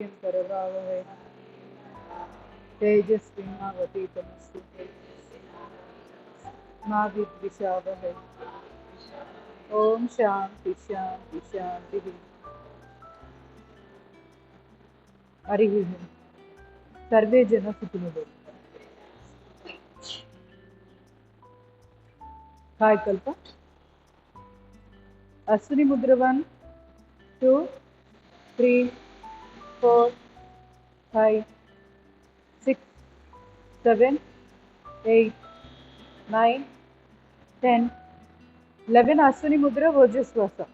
करवावहै तेजस्विनावतीतमस्तु मा विद्विषावहै। ओम शांति शांति शांति। हरि ओम। सर्वे जन सुखिनो भवन्तु। हाय कल्प। अश्विनी मुद्रा 1 2 3 4 5 6 7 8 9 10 11 अश्विनी मुद्रा वोजस्वासा।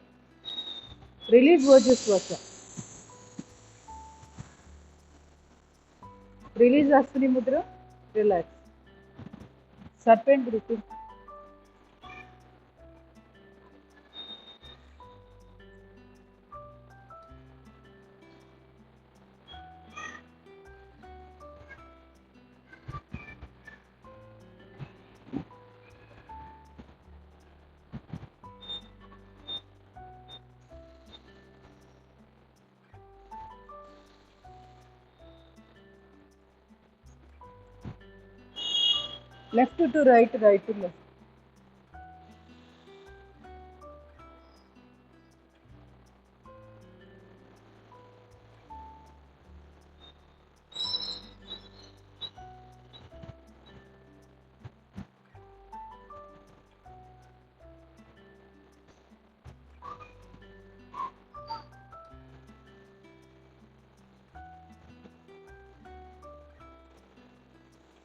रिलीज वोजस्वासा। रिलीज अश्विनी मुद्रा। Relax. Serpent breathing. Left to right, right to left.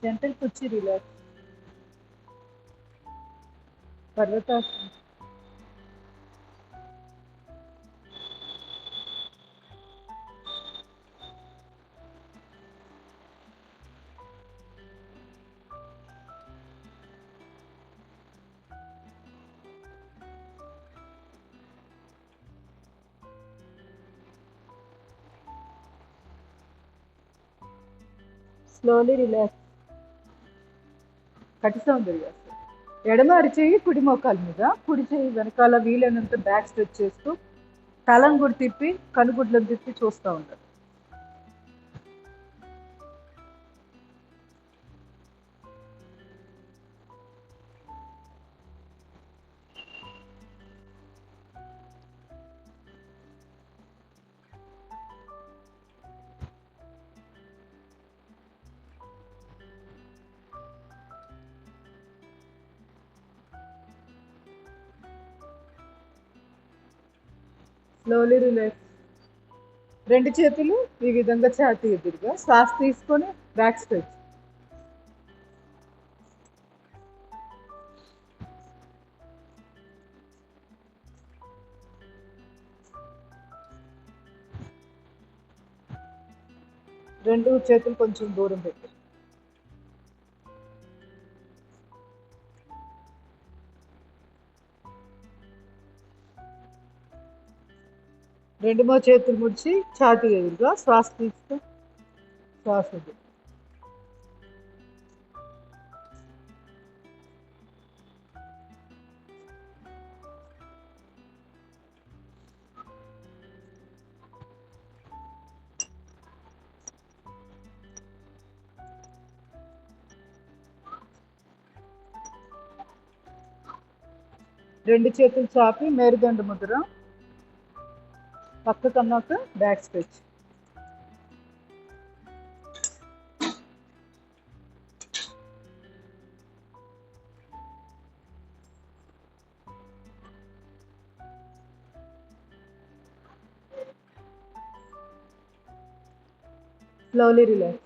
Gentle kuchi relax. Parvatasana. Slowly relax. కటి సౌందర్యాసనం. ఎడమ అరిచేయి కుడి మోకాల మీద, కుడి చేయి వెనకాల వీలైనంత బ్యాక్ స్ట్రెచ్ చేస్తూ తలం కూడా తిప్పి కనుగుడ్లను తిప్పి చూస్తూ ఉంటారు. Slowly relax. రెండు చేతులు ఈ విధంగా ఛాతీ ఎదురుగా, శ్వాస తీసుకొని బ్యాక్ స్ట్రెచ్. రెండు చేతులు కొంచెం దూరం పెట్టి. రెండు చేతులు ముడిచి ఛాతీ ఎదురుగా, శ్వాస తీస్తూ శ్వాస ఎదురు. రెండు చేతులు చాపి మేరుదండ ముద్ర. పక్క కన్నాక బ్యాక్ స్ట్రెచ్. Slowly relax.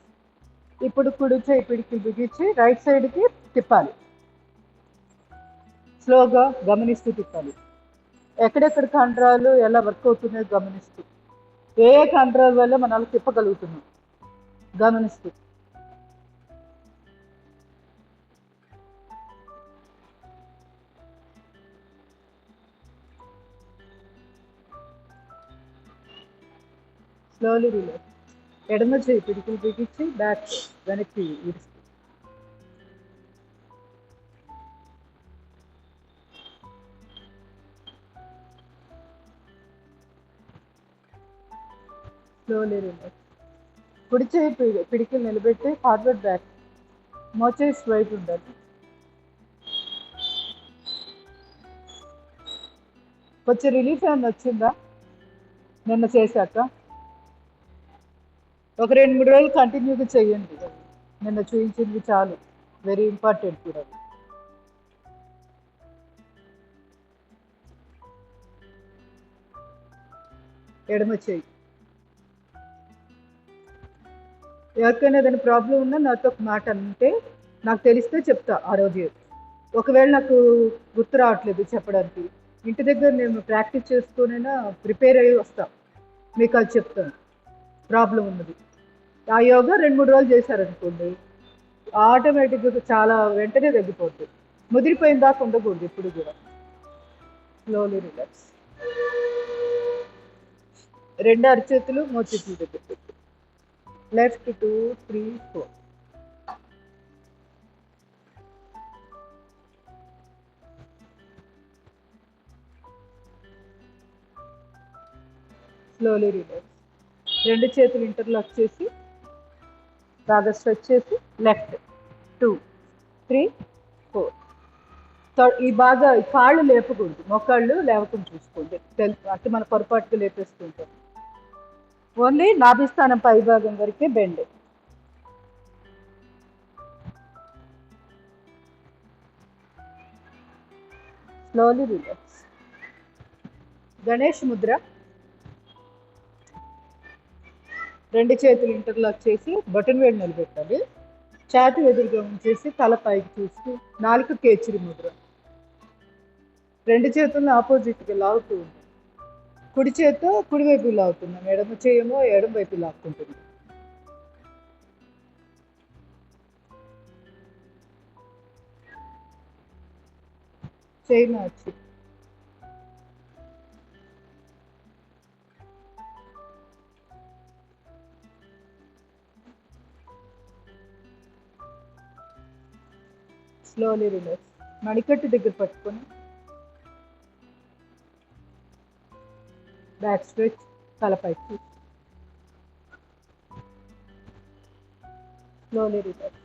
ఇప్పుడు కుడి చేయి పిడికి బిగించి రైట్ సైడ్కి తిప్పాలి. స్లోగా గమనిస్తూ తిప్పాలి. ఎక్కడెక్కడ కండరాలు ఎలా వర్క్ అవుతున్నాయో గమనిస్తూ, ఏ కండరాల వల్ల మనం తిప్పగలుగుతున్నాం గమనిస్తూ. Slowly relax. ఎడమ చేయి పిడికిలు బిగించి బ్యాక్ వెనక్కి ఇడుస్తూ. Slowly relax. కుడి చేయి పిడికిలు నిలబెట్టి ఫార్వర్డ్ బ్యాక్, మోచేయి స్ట్రైట్ ఉండాలి. కొంచెం రిలీఫ్ ఏమైనా వచ్చిందా నిన్న చేశాక? ఒక 2-3 రోజులు కంటిన్యూగా చెయ్యండి. నిన్న చూపించింది చాలు, వెరీ ఇంపార్టెంట్ కూడా. ఎడమ చెయ్యి. ఎవరికైనా ఏదైనా ప్రాబ్లం ఉన్నా నాతో ఒక మాట అంటే నాకు తెలిస్తే చెప్తా ఆ రోజు. ఒకవేళ నాకు గుర్తు రావట్లేదు చెప్పడానికి, ఇంటి దగ్గర నేను ప్రాక్టీస్ చేసుకునైనా ప్రిపేర్ అయ్యి వస్తా, మీకు అది చెప్తాను ప్రాబ్లం ఉన్నది. ఆ యోగా 2-3 రోజులు చేశారనుకోండి, ఆటోమేటిక్గా చాలా వెంటనే తగ్గిపోతుంది. ముదిరిపోయిన దాకా ఉండకూడదు ఇప్పుడు కూడా. Slowly relax. 2 అరచేతులు మోచేతుల దగ్గర పెట్టు. లెఫ్ట్ 2, 3, 4. Slowly relax. 2 చేతులు ఇంటర్లాక్ చేసి బాగా స్ట్రెచ్ చేసి లెఫ్ట్ 2, 3, 4. ఈ బాగా కాళ్ళు లేపకూడదు, మోకాళ్ళు లేవకుండా చూసుకోండి. అంటే మన పొరపాటుగా లేపేస్తుంటాం. ఓన్లీ నాభిస్థానం పై భాగం వరకే bend. Slowly relax. Ganesh Mudra. 2 చేతులు ఇంటర్లాక్ చేసి బటన్ వేడి నిలబెట్టాలి. ఛాతి ఎదురుగా ఉంచేసి తల పైకి చూసి నాలుక కేచిరి ముద్ర. 2 చేతులను ఆపోజిట్గా లాగుతూ ఉంది. కుడి చేతితో కుడివైపు లాగుతున్నాం, ఎడమ చేయమో ఎడమ వైపు లాక్కుంటుంది. చేయి మార్చి. Slowly relax. మణికట్టు దగ్గర పట్టుకొని బ్యాక్ స్ట్రెచ్, తలపైకి. Slowly relax.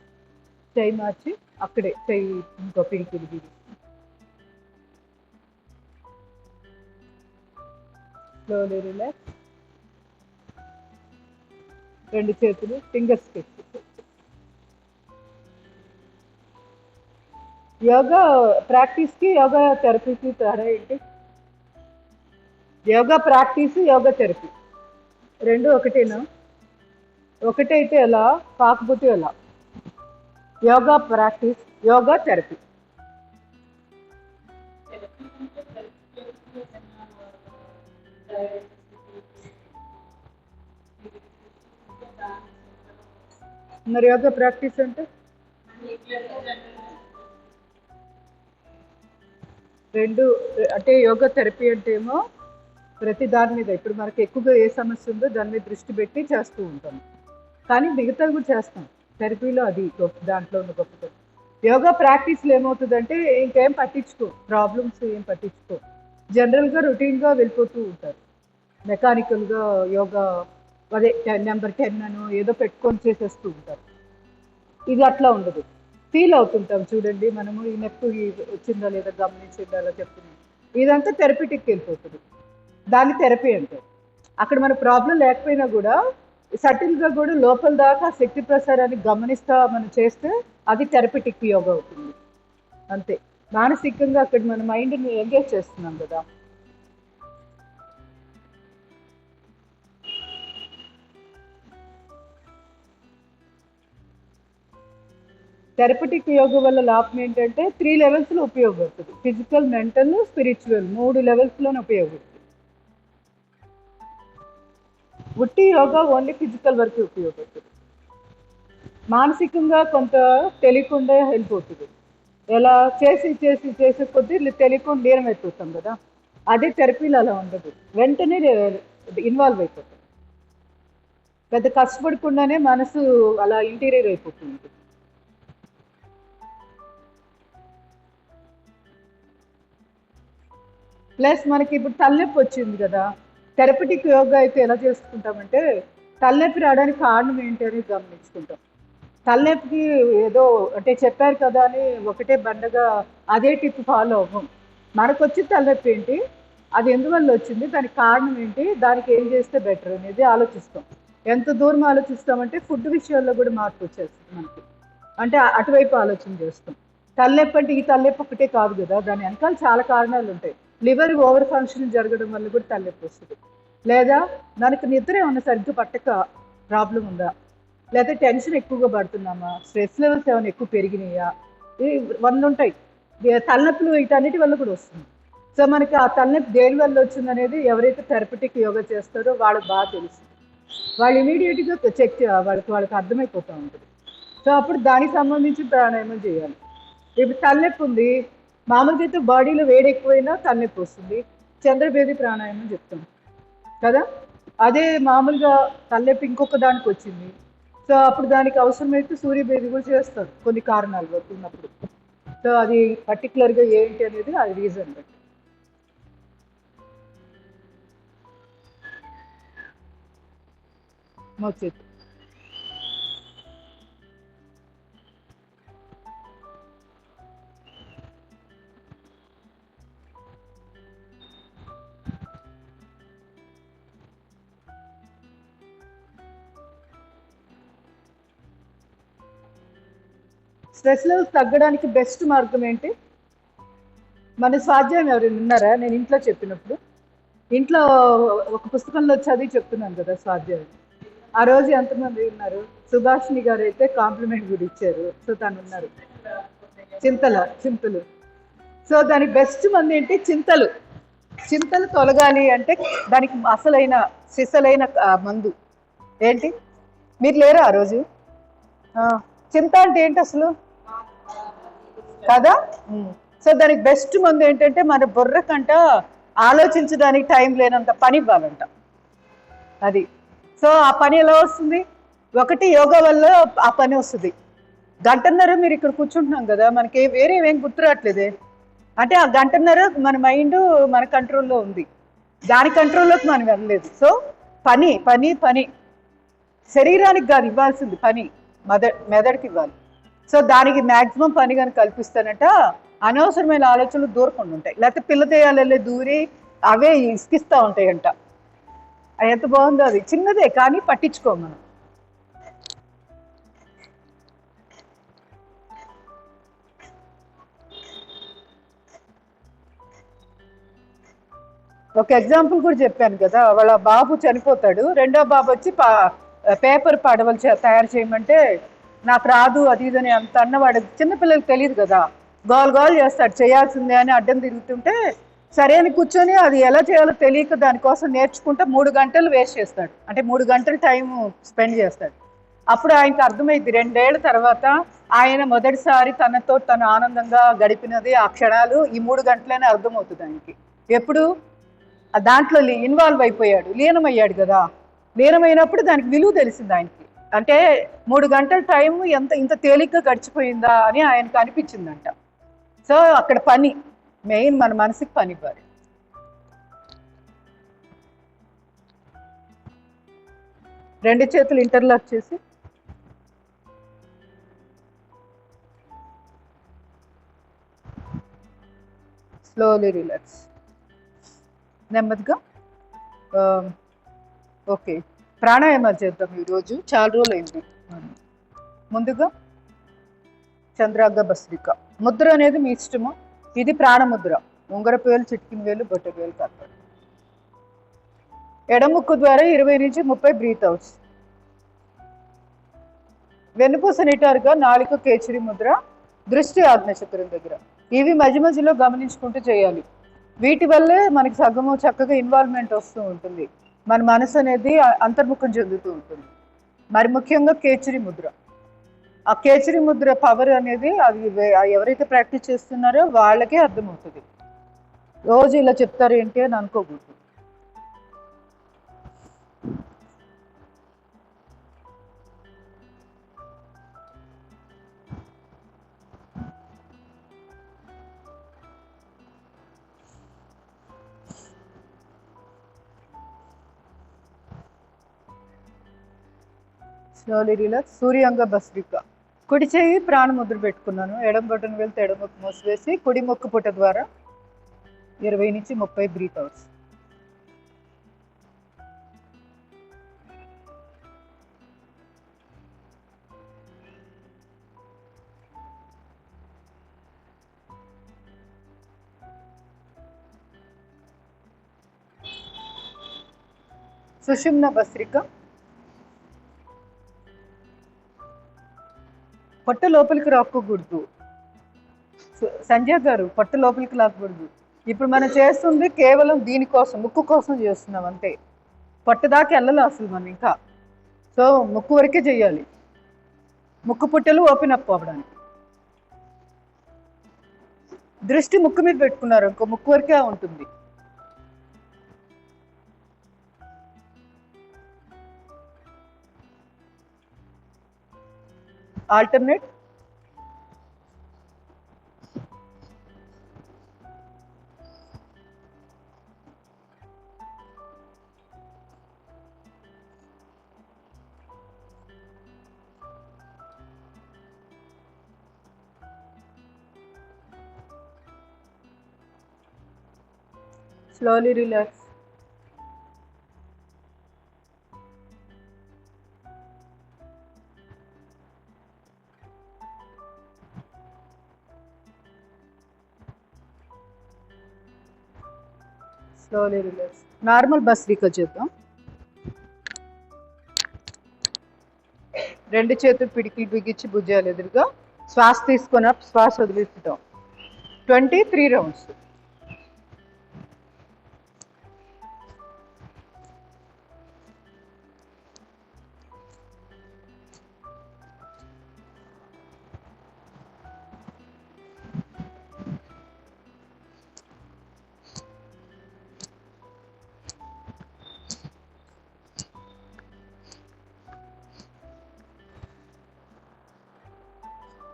చేయి మార్చి అక్కడే చెయ్యి ఇంకో పిడికిలు దిగి. Slowly relax. 2 చేతులు ఫింగర్స్ పెట్టి. యోగా ప్రాక్టీస్కి యోగా థెరపీకి తేడా ఏంటి? యోగా ప్రాక్టీస్, యోగా థెరపీ 2 ఒకటేనా? ఒకటైతే ఎలా, కాకపోతే ఎలా? Yoga practice, yoga therapy. మరి యోగా ప్రాక్టీస్ అంటే 2. అంటే యోగా థెరపీ అంటే ఏమో ప్రతి దాని మీద, ఇప్పుడు మనకి ఎక్కువగా ఏ సమస్య ఉందో దాని మీద దృష్టి పెట్టి చేస్తూ ఉంటాం, కానీ మిగతావి కూడా చేస్తాం. థెరపీలో అది దాంట్లో ఉన్న గొప్పతనం. యోగా ప్రాక్టీస్లో ఏమవుతుందంటే ఇంకేం పట్టించుకో, ప్రాబ్లమ్స్ ఏం పట్టించుకో, జనరల్గా రొటీన్గా వెళ్ళిపోతూ ఉంటారు. మెకానికల్గా యోగా అదే నెంబర్ 10 అనో ఏదో పెట్టుకొని చేసేస్తూ ఉంటారు. ఇది అట్లా ఉండదు, ఫీల్ అవుతుంటాం. చూడండి, మనము ఈ నొప్పి వచ్చిందా లేదా గమనించిందా అలా చెప్తున్నాం. ఇదంతా థెరపీటిక్ వెళ్ళిపోతుంది, దాన్ని థెరపీ అంటారు. అక్కడ మన ప్రాబ్లం లేకపోయినా కూడా సటిల్గా కూడా లోపల దాకా శక్తి ప్రసారాన్ని గమనిస్తా మనం చేస్తే అది థెరపీటిక్ యోగా అవుతుంది. అంతే, మానసికంగా అక్కడ మన మైండ్ని ఎంగేజ్ చేస్తున్నాం కదా. థెరపటిక్ యోగా వల్ల లాభం ఏంటంటే 3 లెవెల్స్లో ఉపయోగపడుతుంది. ఫిజికల్, మెంటల్, స్పిరిచువల్ 3 లెవెల్స్లోనే ఉపయోగపడుతుంది. ఉట్టి యోగా ఓన్లీ ఫిజికల్ వరకు ఉపయోగపడుతుంది. మానసికంగా కొంత తెలియకుండా వెళ్ళిపోతుంది. ఎలా చేసి చేసి చేసే కొద్దీ తెలియకుండా లీనం అయిపోతాం కదా. అదే థెరపీలో అలా ఉండదు, వెంటనే ఇన్వాల్వ్ అయిపోతుంది. పెద్ద కష్టపడకుండానే మనసు అలా ఇంటీరియర్ అయిపోతుంది. ప్లస్ మనకి ఇప్పుడు తలనొప్పి వచ్చింది కదా, థెరపటిక్ యోగా అయితే ఎలా చేసుకుంటామంటే తలనొప్పి రావడానికి కారణం ఏంటి అని గమనించుకుంటాం. తలనొప్పికి ఏదో అంటే చెప్పారు కదా అని ఒకటే బండగా అదే టిప్ ఫాలో అవ్వం. మనకొచ్చిన తలనొప్పి ఏంటి, అది ఎందువల్ల వచ్చింది, దానికి కారణం ఏంటి, దానికి ఏం చేస్తే బెటర్ అనేది ఆలోచిస్తాం. ఎంత దూరం ఆలోచిస్తామంటే ఫుడ్ విషయాల్లో కూడా మార్పు వచ్చేస్తుంది మనకి. అంటే అటువైపు ఆలోచన చేస్తాం. తలనొప్పి అంటే ఈ తలనొప్పి ఒకటే కాదు కదా, దాని వెనకాల చాలా కారణాలు ఉంటాయి. లివర్ ఓవర్ ఫంక్షన్ జరగడం వల్ల కూడా తలనొప్పి వస్తుంది. లేదా మనకు నిద్ర ఏమన్నా సరిగ్గా పట్టక ప్రాబ్లం ఉందా, లేదా టెన్షన్ ఎక్కువగా పడుతున్నామా, స్ట్రెస్ లెవెల్స్ ఏమైనా ఎక్కువ పెరిగినాయా, ఇవి 100 ఉంటాయి. తలనొప్పులు వీటన్నిటి వల్ల కూడా వస్తుంది. సో మనకి ఆ తలనొప్పి దేని వల్ల వచ్చింది అనేది ఎవరైతే థెరపటిక్ యోగా చేస్తారో వాళ్ళకి బాగా తెలుస్తుంది. వాళ్ళు ఇమీడియట్గా వాళ్ళకి అర్థమైపోతూ ఉంటుంది. సో అప్పుడు దానికి సంబంధించి ప్రాణాయామం చేయాలి. ఇప్పుడు తలనొప్పి ఉంది, మామూలుగా అయితే బాడీలో వేడి ఎక్కువైనా తలనొప్పి వస్తుంది, చంద్రభేది ప్రాణాయామం చెప్తాం కదా. అదే మామూలుగా తలనొప్పి ఇంకొక దానికి వచ్చింది, సో అప్పుడు దానికి అవసరమైతే సూర్యభేది కూడా చేస్తారు కొన్ని కారణాలు బట్టి ఉన్నప్పుడు. సో అది పర్టికులర్గా ఏంటి అనేది అది రీజన్ బట్టి. మోచేతి స్ట్రెస్ లెవెల్స్ తగ్గడానికి బెస్ట్ మార్గం ఏంటి? మన స్వాధ్యాయం ఎవరైనా ఉన్నారా? నేను ఇంట్లో చెప్పినప్పుడు ఇంట్లో ఒక పుస్తకంలో చదివి చెప్తున్నాను కదా స్వాధ్యాయం. ఆ రోజు ఎంతమంది ఉన్నారు? సుభాషిణి గారు అయితే కాంప్లిమెంట్ కూడా ఇచ్చారు. సో తను ఉన్నారు. చింతలు. సో దానికి బెస్ట్ మంది ఏంటి? చింతలు. చింతలు తొలగాలి అంటే దానికి అసలైన సిసలైన మందు ఏంటి? మీరు లేరా ఆ రోజు? చింత అంటే ఏంటి అసలు కదా. సో దానికి బెస్ట్ మందు ఏంటంటే మన బుర్ర కంట ఆలోచించడానికి టైం లేనంత పని ఇవ్వాలంట. అది. సో ఆ పని ఎలా వస్తుంది? ఒకటి యోగా వల్ల ఆ పని వస్తుంది. గంటన్నర మీరు ఇక్కడ కూర్చుంటున్నాం కదా, మనకి వేరే ఏం గుర్తు రావట్లేదే. అంటే ఆ గంటన్నర మన మైండ్ మన కంట్రోల్లో ఉంది, దాని కంట్రోల్లోకి మనం వెళ్ళలేదు. సో పని పని పని శరీరానికి కాదు ఇవ్వాల్సింది, పని మెదడుకి ఇవ్వాలి. సో దానికి మ్యాక్సిమం పని కానీ కల్పిస్తానంట అనవసరమైన ఆలోచనలు దూరకుండా ఉంటాయి. లేకపోతే పిల్లదేయాలే దూరి అవే ఇసుకిస్తూ ఉంటాయంట. అది ఎంత బాగుందో, అది చిన్నదే కానీ పట్టించుకోం మనం. ఒక ఎగ్జాంపుల్ కూడా చెప్పాను కదా, వాళ్ళ బాబు చనిపోతాడు, రెండో బాబు వచ్చి పేపర్ పడవలు తయారు చేయమంటే నాకు రాదు అది ఇదని అంత అన్నవాడు. చిన్నపిల్లలకి తెలియదు కదా, గోల్ చేస్తాడు చేయాల్సిందే అని అడ్డం తిరుగుతుంటే సరే అని కూర్చొని అది ఎలా చేయాలో తెలియక దానికోసం నేర్చుకుంటే 3 గంటలు వేస్ట్ చేస్తాడు. అంటే 3 గంటలు టైం స్పెండ్ చేస్తాడు. అప్పుడు ఆయనకు అర్థమైంది 2 ఏళ్ల తర్వాత ఆయన మొదటిసారి తనతో తను ఆనందంగా గడిపినది ఆ క్షణాలు ఈ 3 గంటలనే అర్థమవుతుంది ఆయనకి. ఎప్పుడు దాంట్లో ఇన్వాల్వ్ అయిపోయాడు, లీనమయ్యాడు కదా. లీనమైనప్పుడు దానికి విలువ తెలిసింది ఆయనకి. అంటే 3 గంటల టైం ఇంత తేలిగ్గా గడిచిపోయిందా అని ఆయనకు అనిపించిందంట. సో అక్కడ పని మెయిన్, మన మనసుకి పని ఇవ్వాలి. రెండు చేతులు ఇంటర్లాక్ చేసి స్లోలీ రిలాక్స్, నెమ్మదిగా. ఓకే, ప్రాణాయామాలు చేద్దాం ఈరోజు, చాలా రోజులు అయింది. ముందుగా చంద్రాంగ భస్త్రిక ముద్ర అనేది మీ ఇష్టము. ఇది ప్రాణముద్ర, ఉంగరపు వేలు, చిటికిన వేలు, బొట్టె వేలు కలపండి. ఎడముక్కు ద్వారా 20 నుంచి 30 బ్రీత్ అవుట్స్. వెన్నుపూస నిటారుగా, నాలుక కేచరి ముద్ర, దృష్టి ఆజ్ఞచక్రం దగ్గర. ఇవి మధ్య మధ్యలో గమనించుకుంటూ చేయాలి. వీటి వల్లే మనకి సగము చక్కగా ఇన్వాల్వ్మెంట్ వస్తూ ఉంటుంది, మన మనసు అనేది అంతర్ముఖం చెందుతూ ఉంటుంది. మరి ముఖ్యంగా కేచరి ముద్ర, ఆ కేచరి ముద్ర పవర్ అనేది అది ఎవరైతే ప్రాక్టీస్ చేస్తున్నారో వాళ్ళకే అర్థమవుతుంది. రోజు ఇలా చెప్తారు ఏంటి అని అనుకోకూడదు. Slowly relax. సూర్యాంగ భస్త్రిక. కుడి చేయి ప్రాణముద్ర పెట్టుకున్నాను. ఎడం బొటన వెళ్తే ఎడం ముక్కు మూసివేసి కుడి ముక్కు పుట ద్వారా 20 నుంచి 30 బ్రీత్ అవుట్స్. సుషుమ్న భస్త్రిక. పొట్ట లోపలికి రాక్కూడదు. సంజయ్ గారు, పొట్ట లోపలికి లాక్కూడదు. ఇప్పుడు మనం చేస్తుంది కేవలం దీనికోసం, ముక్కు కోసం చేస్తున్నాం అంతే. పొట్ట దాకా వెళ్ళాలి అసలు మనం ఇంకా. సో ముక్కు వరకే చేయాలి, ముక్కు పుట్టలు ఓపెన్ అప్ అవ్వడానికి. దృష్టి ముక్కు మీద పెట్టుకున్నారు ఇంకో ముక్కు వరకే ఉంటుంది. Alternate. Slowly relax. Slowly relax. Normal bhastrika చేద్దాం. రెండు చేతులు పిడికిలు బిగించి భుజాలు ఎదురుగా శ్వాస తీసుకొని శ్వాస వదిలిస్తాం. 23 రౌండ్స్.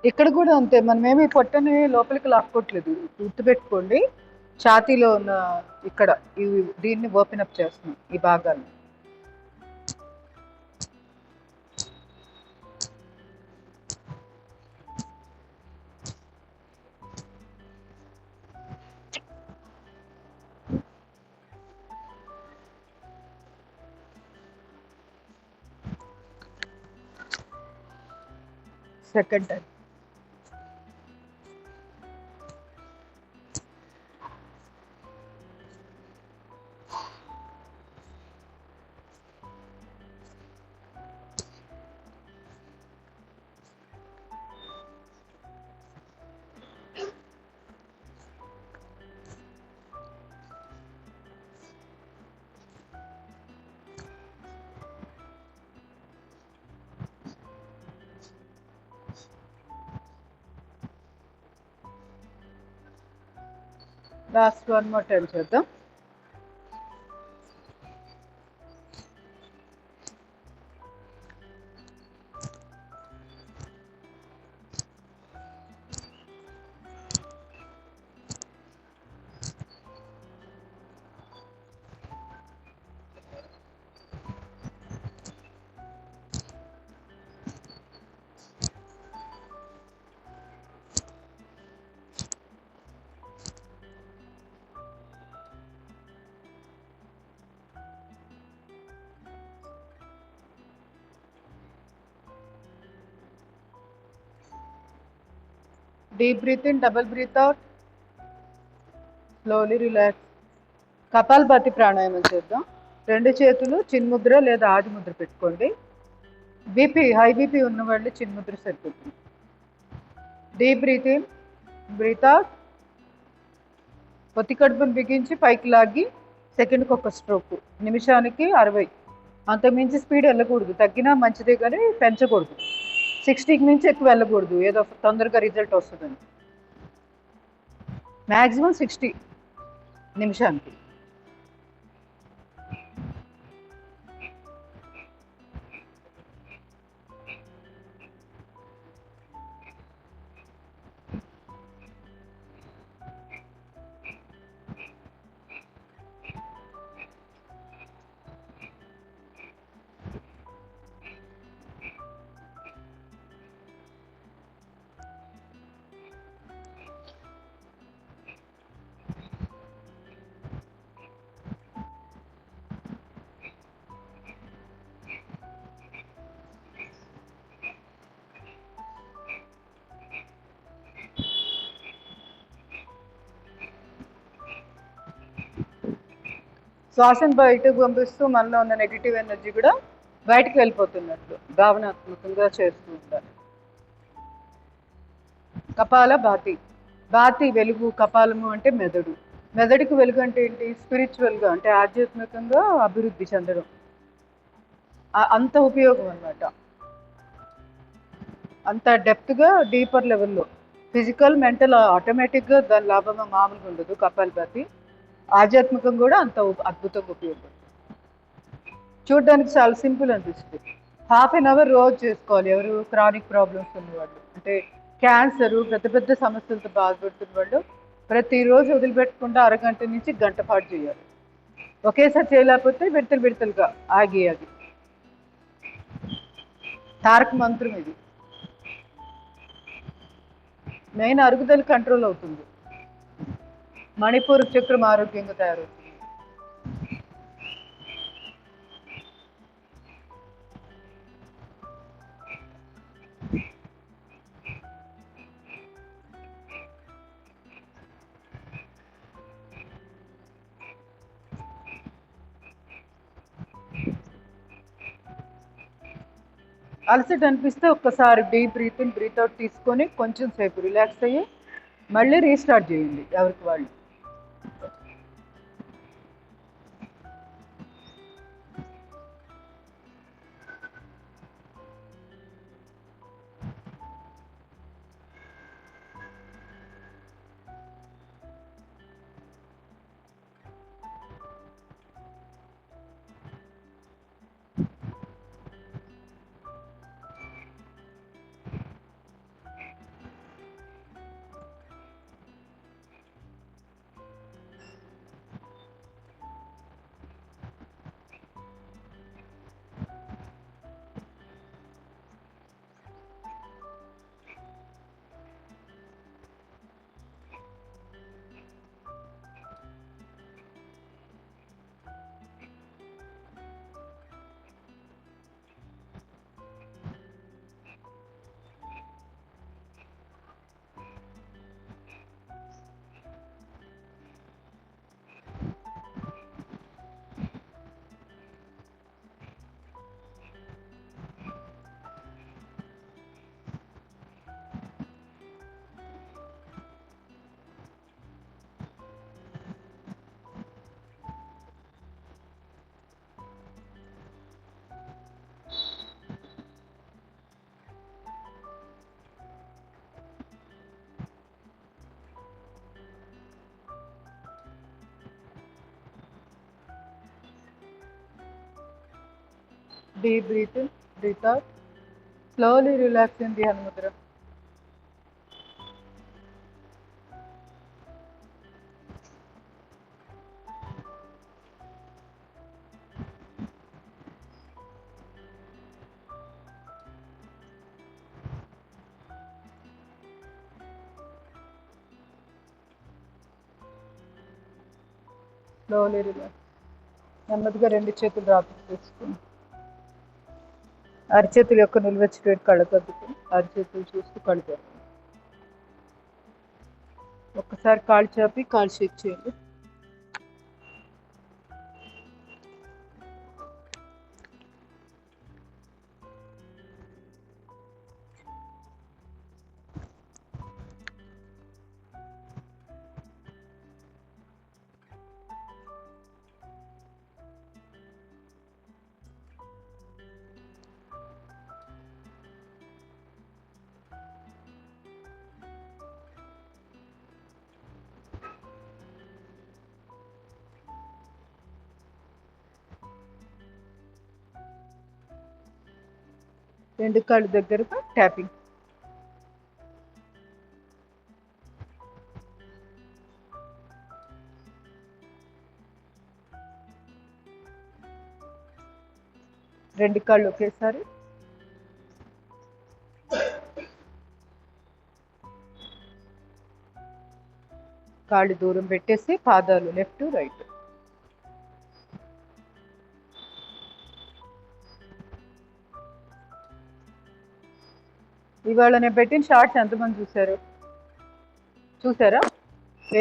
ఇక్కడ కూడా అంతే, మనమేమి పొట్టని లోపలికి లాక్కోవట్లేదు. గుర్తుపెట్టుకోండి, ఛాతీలో ఉన్న ఇక్కడ దీన్ని ఓపెన్ అప్ చేస్తున్నాం ఈ భాగాన్ని. Second time. Last one more time చేద్దాం. Deep breath in, double breath out. Slowly relax. Kapalbhati ప్రాణాయామం చేద్దాం. రెండు చేతులు చిన్ముద్ర లేదా ఆది ముద్ర పెట్టుకోండి. హై బీపీ ఉన్న వాళ్ళు చిన్ముద్ర సరిపోతుంది. Deep breath in, breath out. పొత్తి కడుపును బిగించి పైకి లాగి సెకండ్కి ఒక స్ట్రోక్. నిమిషానికి 60. అంతకుమించి స్పీడ్ వెళ్ళకూడదు. తగ్గినా మంచిదే కానీ పెంచకూడదు. 60కి మించి ఎక్కువ వెళ్ళకూడదు, ఏదో తొందరగా రిజల్ట్ వస్తుందని. మ్యాక్సిమం 60 నిమిషానికి. శ్వాసను బయటకు పంపిస్తూ మనలో ఉన్న నెగిటివ్ ఎనర్జీ కూడా బయటకు వెళ్ళిపోతున్నట్లు భావనాత్మకంగా చేస్తూ ఉంటారు. కపాల భాతి. భాతి వెలుగు, కపాలము అంటే మెదడు. మెదడుకి వెలుగు అంటే ఏంటి? స్పిరిచువల్గా అంటే ఆధ్యాత్మికంగా అభివృద్ధి చెందడం, అంత ఉపయోగం అన్నమాట. అంత డెప్త్గా డీపర్ లెవెల్లో ఫిజికల్ మెంటల్ ఆటోమేటిక్గా దాని లాభం మామూలుగా ఉండదు. కపాలభాతి ఆధ్యాత్మికం కూడా అంత అద్భుతంగా ఉపయోగపడుతుంది. చూడడానికి చాలా సింపుల్ అనిపిస్తుంది. హాఫ్ అన్ అవర్ రోజు చేసుకోవాలి. ఎవరు క్రానిక్ ప్రాబ్లమ్స్ ఉన్నవాళ్ళు, అంటే క్యాన్సరు, పెద్ద పెద్ద సమస్యలతో బాధపడుతున్న వాళ్ళు ప్రతిరోజు వదిలిపెట్టకుండా అరగంట నుంచి గంట పాటు చేయాలి. ఒకేసారి చేయలేకపోతే విడతలుగా ఆగి తారక మంత్రం ఇది. మెయిన్ అరుగుదల కంట్రోల్ అవుతుంది. మణిపూర్ చక్రం ఆరోగ్యంగా తయారవుతుంది. అలసట అనిపిస్తే ఒక్కసారి deep breath in breath out తీసుకొని కొంచెం సేపు రిలాక్స్ అయ్యి మళ్ళీ రీస్టార్ట్ చేయండి ఎవరికి వాళ్ళు. Deep breathe in, breathe out. Slowly relax in Dhyan Mudra. Slowly relax. నెమ్మదిగా రెండు చేతులు రాత్రి తీసుకుని అరిచేతులు యొక్క నిల్వచ్చిపోయి కళ్ళు తగ్గుతుంది. అరిచేతులు చూస్తూ కళ్ళు తగ్గుతుంది. ఒక్కసారి కాళ్ళు చాపి కాళ్ళు షేక్ చేయండి. రెండు కాళ్ళు దగ్గరగా ట్యాపింగ్. రెండు కాళ్ళు ఒకేసారి. కాళ్ళు దూరం పెట్టేసి పాదాలు లెఫ్ట్ రైట్. ఇవాళ నేను పెట్టిన షార్ట్స్ ఎంతమంది చూసారా?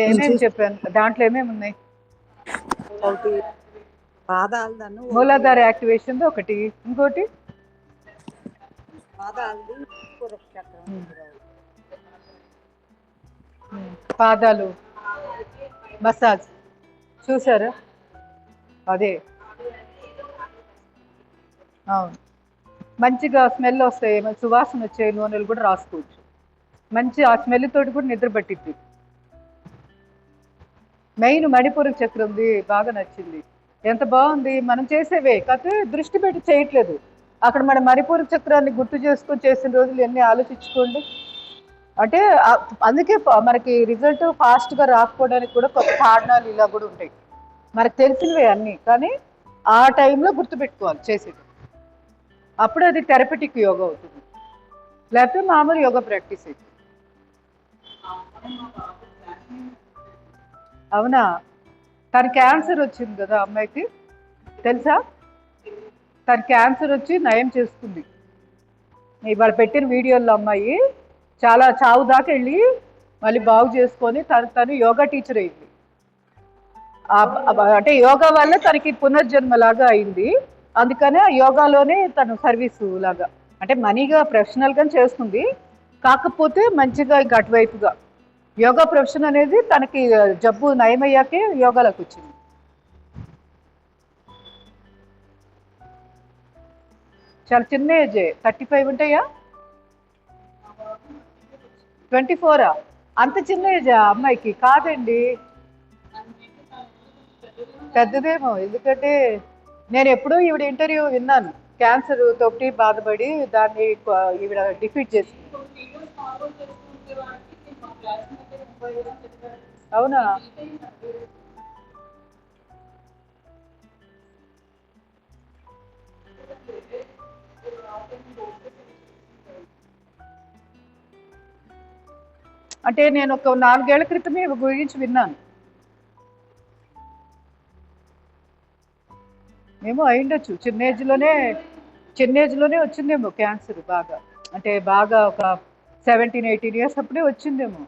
ఏమేమి చెప్పాను దాంట్లో? ఏమేమి ఉన్నాయి? పాదాలదను ఒకటి మూలాధార యాక్టివేషన్ ఒకటి, ఇంకోటి పాదాలది పురస్చక్రం దగ్గర పాదాలు మసాజ్ చూసారా? అదే అవును, మంచిగా స్మెల్ వస్తాయి, సువాసన వచ్చే నూనెలు కూడా రాసుకోవచ్చు. మంచి ఆ స్మెల్ తోటి కూడా నిద్ర పట్టిద్ది. మెయిన్ మణిపూర చక్రంది బాగా నచ్చింది. ఎంత బాగుంది, మనం చేసేవే కాకపోతే దృష్టి పెట్టి చేయట్లేదు. అక్కడ మన మణిపూర చక్రాన్ని గుర్తు చేసుకొని చేసిన రోజులు ఎన్ని ఆలోచించుకోండి. అంటే అందుకే మనకి రిజల్ట్ ఫాస్ట్గా రాకపోవడానికి కూడా కొంత కారణాలు ఇలా కూడా ఉంటాయి. మనకు తెలిసినవే అన్నీ, కానీ ఆ టైంలో గుర్తుపెట్టుకోవాలి చేసేది. అప్పుడు అది థెరపటిక్ యోగా అవుతుంది, లేకపోతే మామూలు యోగా ప్రాక్టీస్ అవుతుంది. అవునా? తన క్యాన్సర్ వచ్చింది కదా అమ్మాయికి, తెలుసా? తన క్యాన్సర్ వచ్చి నయం చేసుకుంది. ఇవాళ పెట్టిన వీడియోల్లో అమ్మాయి చాలా చావు దాకా వెళ్ళి మళ్ళీ బాగు చేసుకొని తను యోగా టీచర్ అయింది. అంటే యోగా వల్ల తనకి పునర్జన్మ లాగా అయింది. అందుకనే యోగాలోనే తను సర్వీసు లాగా, అంటే మనీగా ప్రొఫెషనల్గా చేస్తుంది. కాకపోతే మంచిగా ఇంకా అటువైపుగా యోగా ప్రొఫెషన్ అనేది తనకి జబ్బు నయమయ్యాకే యోగాలోకి వచ్చింది. చాలా చిన్న ఏజే, 35 ఉంటాయా? 24ఆ? అంత చిన్న ఏజా అమ్మాయికి? కాదండి, పెద్దదేమో. ఎందుకంటే నేను ఎప్పుడూ ఈవిడ ఇంటర్వ్యూ విన్నాను, క్యాన్సర్ తోటి బాధపడి దాన్ని ఈవిడ డిఫీట్ చేసింది. అవునా? అంటే నేను ఒక 4 ఏళ్ల క్రితమే గురించి విన్నాను. ఏమో అయిండొచ్చు, చిన్న ఏజ్లోనే వచ్చిందేమో క్యాన్సర్. బాగా అంటే బాగా ఒక 17-18 ఇయర్స్ అప్పుడే వచ్చిందేమో.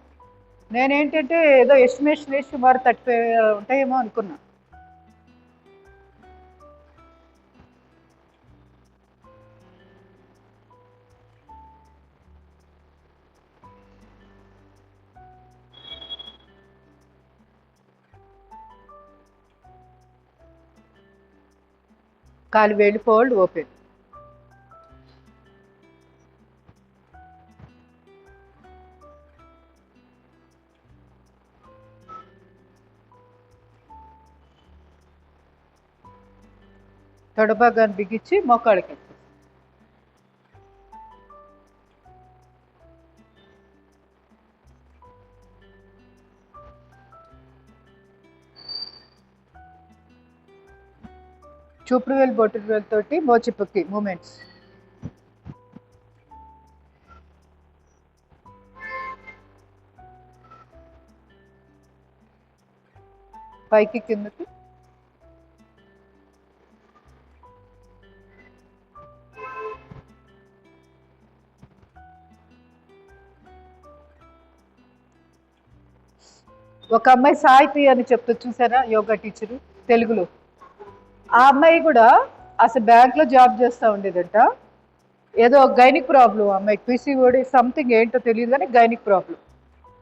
నేనేంటంటే ఏదో ఎస్టిమేషన్ వేసి సుమారు 35 ఉంటాయేమో అనుకున్నా. కాలు వేళ్ళు ఫోల్డ్ ఓపెన్. తొడభాగాన్ని బిగించి మోకాళ్ళకి. చూపుడు వేలు బొట్టు వేలు తోటి మోచిప్పకి మూమెంట్స్. పైకి కిందకి. ఒక అమ్మాయి సాహితి అని చెప్తూ చూసారా, యోగా టీచరు తెలుగులో. ఆ అమ్మాయి కూడా అసలు బ్యాంక్లో జాబ్ చేస్తూ ఉండేదంట. ఏదో గైనిక్ ప్రాబ్లం అమ్మాయికి, పీసీఓడి సంథింగ్ ఏంటో తెలియదు, కానీ గైనిక్ ప్రాబ్లం.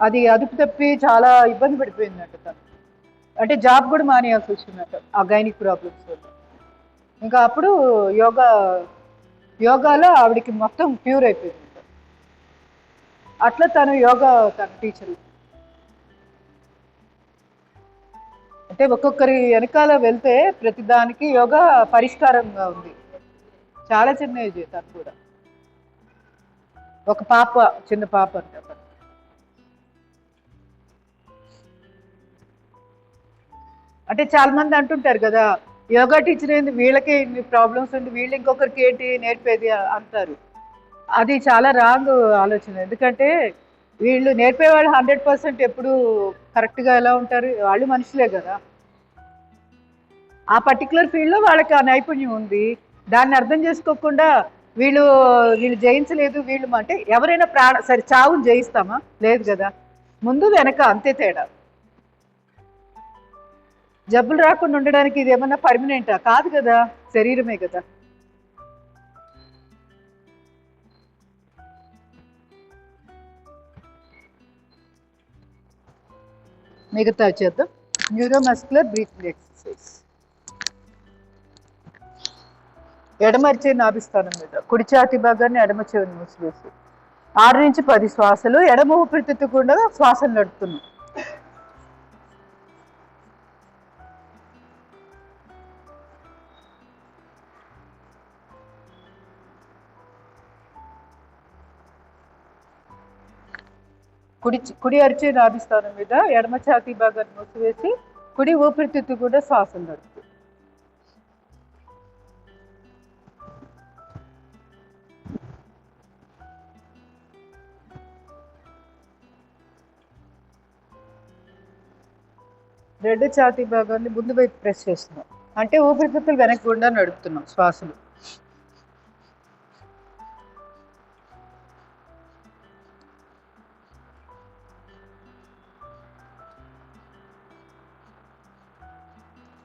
అది అదుపు తప్పి చాలా ఇబ్బంది పడిపోయిందంట తను. అంటే జాబ్ కూడా మానేయాల్సి వచ్చిందంట ఆ గైనిక్ ప్రాబ్లమ్స్ వల్ల. ఇంకా అప్పుడు యోగాలో ఆవిడకి మొత్తం క్యూర్ అయిపోయింది. అట్లా తను యోగా తన టీచరు. అంటే ఒక్కొక్కరి వెనకాల వెళ్తే ప్రతిదానికి యోగా పరిష్కారంగా ఉంది. చాలా చిన్న ఏజ్ తను కూడా. ఒక పాప, చిన్న పాప అంటే. అంటే చాలా మంది అంటుంటారు కదా, యోగా టీచర్ ఏంది వీళ్ళకే ఇన్ని ప్రాబ్లమ్స్ ఉంది, వీళ్ళు ఇంకొకరికి ఏంటి నేర్పేది అంటారు. అది చాలా రాంగ్ ఆలోచన. ఎందుకంటే వీళ్ళు నేర్పేవాళ్ళు 100% ఎప్పుడు కరెక్ట్గా ఎలా ఉంటారు? వాళ్ళు మనుషులే కదా. ఆ పర్టికులర్ ఫీల్డ్లో వాళ్ళకి ఆ నైపుణ్యం ఉంది. దాన్ని అర్థం చేసుకోకుండా వీళ్ళు జయించలేదు, వీళ్ళు అంటే ఎవరైనా సరే చావుని జయిస్తామా? లేదు కదా. ముందు వెనక అంతే తేడా. జబ్బులు రాకుండా ఉండడానికి ఇది ఏమన్నా పర్మనెంటా? కాదు కదా, శరీరమే కదా. మిగతా చేద్దాం. Neuromuscular breathing exercise. ఎడమర్చే నాభిస్థానం మీద కుడి ఛాతి భాగాన్ని ఎడమ చెవిని మూసివేసి 6 నుంచి 10 శ్వాసలు ఎడమ ఊపిరితిత్తు కూడా శ్వాసలు నడుపుతున్నాం. కుడి అరిచే నాభిస్థానం మీద ఎడమ ఛాతీ భాగాన్ని మూసివేసి కుడి ఊపిరితిత్తు కూడా శ్వాసలు నడుపుతుంది. రెండు ఛాతీ భాగాన్ని ముందు వైపు ప్రెస్ చేస్తున్నాం, అంటే ఊపిరితిత్తులు వెనక్కి గుండా నడుపుతున్నాం శ్వాసలు.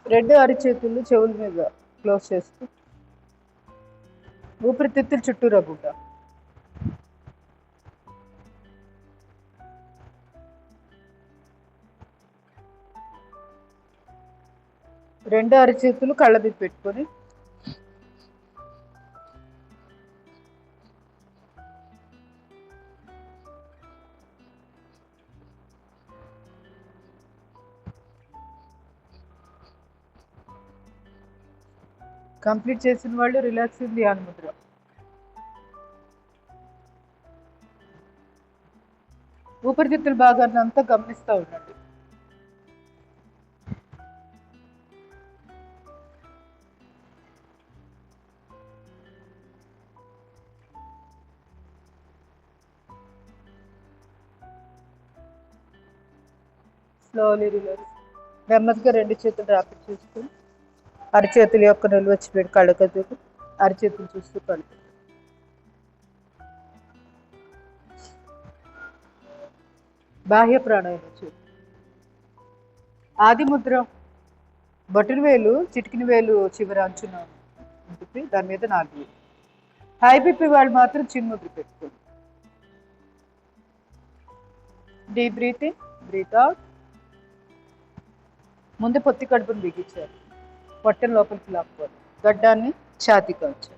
రెండు అరిచేతులు చెవుల మీద క్లోజ్ చేస్తూ ఊపిరితిత్తులు చుట్టూ రగ్గుంటాం. రెండు అరిచేతులు కళ్ళ మీద పెట్టుకొని కంప్లీట్ చేసిన వాళ్ళు రిలాక్సింగ్ ధ్యాన ముద్ర. ఊపిరితిత్తుల భాగాన్ని అంతా గమనిస్తూ ఉండండి. Slowly relax. నెమ్మదిగా రెండు చేతులు ర్యాపిడ్ చూస్తూ అరిచేతుల యొక్క నిలువచ్చి పెట్టి కళ్ళకద్దు అరిచేతులు చూస్తూ కళ్ళు. బాహ్య ప్రాణాయామం. ఆది ముద్ర. బొటన వేలు చిటికిన వేలు చివరి అంచున ఉంటుంది, దాని మీద 4 వేలు. హై బీపీ వాళ్ళు మాత్రం చిన్న ముద్ర పెట్టుకోండి. Deep breathing, breath out. ముందు పొత్తి కడుపును బిగించాలి, పొట్టను లోపలికి లాక్కోవాలి, గడ్డాన్ని ఛాతీకి వచ్చాలి.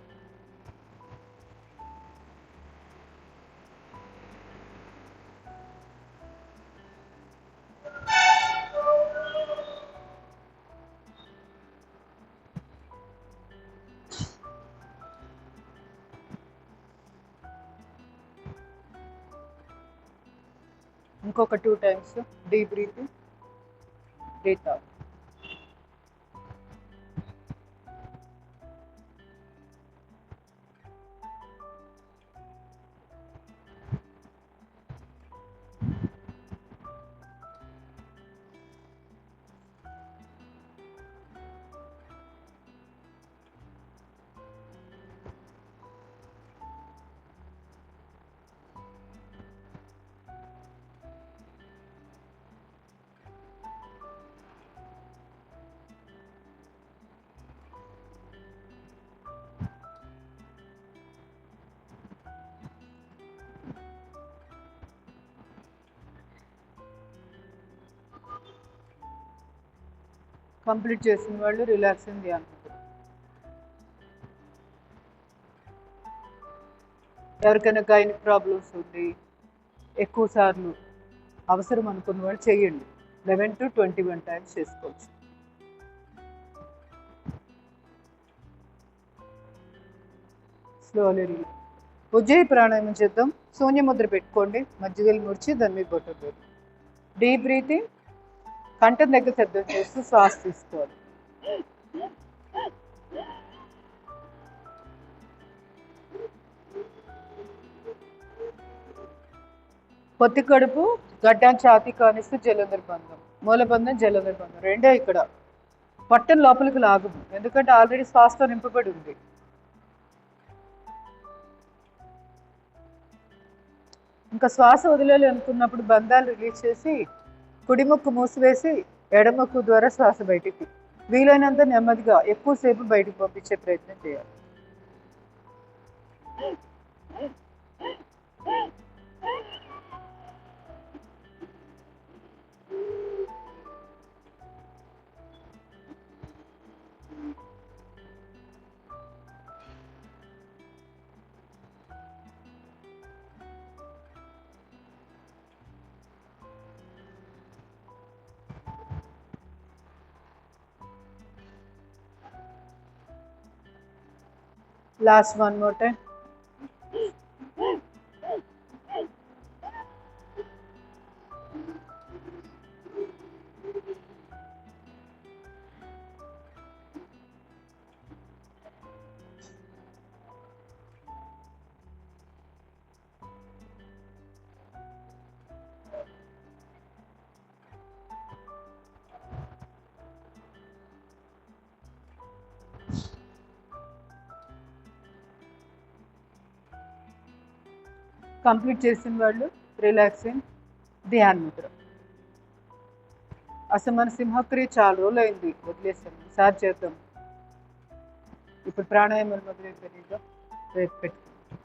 ఇంకొక 2 times deep breathing, breath out. Complete చేసిన వాళ్ళు రిలాక్సింగ్ ధ్యానం. ఎవరికైనా గైనిక్ ప్రాబ్లమ్స్ ఉండి ఎక్కువ సార్లు అవసరం అనుకున్న వాళ్ళు చేయండి. 11 to 21 times చేసుకోవచ్చు. Slowly release. ఉజ్జయి ప్రాణాయామం చేద్దాం. శూన్య ముద్ర పెట్టుకోండి, మధ్యవేలు ముడిచి దాని మీద బొట్టు. డీప్ బ్రీతింగ్, కంఠం దగ్గర శబ్దం చేస్తూ శ్వాస తీసుకోవాలి. పొత్తి కడుపు గడ్డాన్ని ఛాతీ కానిస్తూ జలంధర్ బంధం, మూలబంధం జలంధర్ బంధం రెండే. ఇక్కడ పొట్టను లోపలికి లాగము, ఎందుకంటే ఆల్రెడీ శ్వాసతో నింపబడి ఉంది. ఇంకా శ్వాస వదిలేయాలి అనుకున్నప్పుడు బంధాలు రిలీజ్ చేసి కుడి ముక్కు మూసివేసి ఎడమకు ద్వారా శ్వాస బయటికి, వీలైనంత నెమ్మదిగా ఎక్కువసేపు బయటికి పంపించే ప్రయత్నం చేయాలి. Last one more time. Complete చేసిన వాళ్ళు రిలాక్సింగ్ ధ్యాన ముద్ర. అసలు మన సింహక్రియ చాలా రోజులు అయింది, వదిలేసాను. ఈసారి చేద్దాం. ఇప్పుడు ప్రాణాయామాలు మొదలైపోయినాయిగా, రేపు పెట్టుకుంటాం.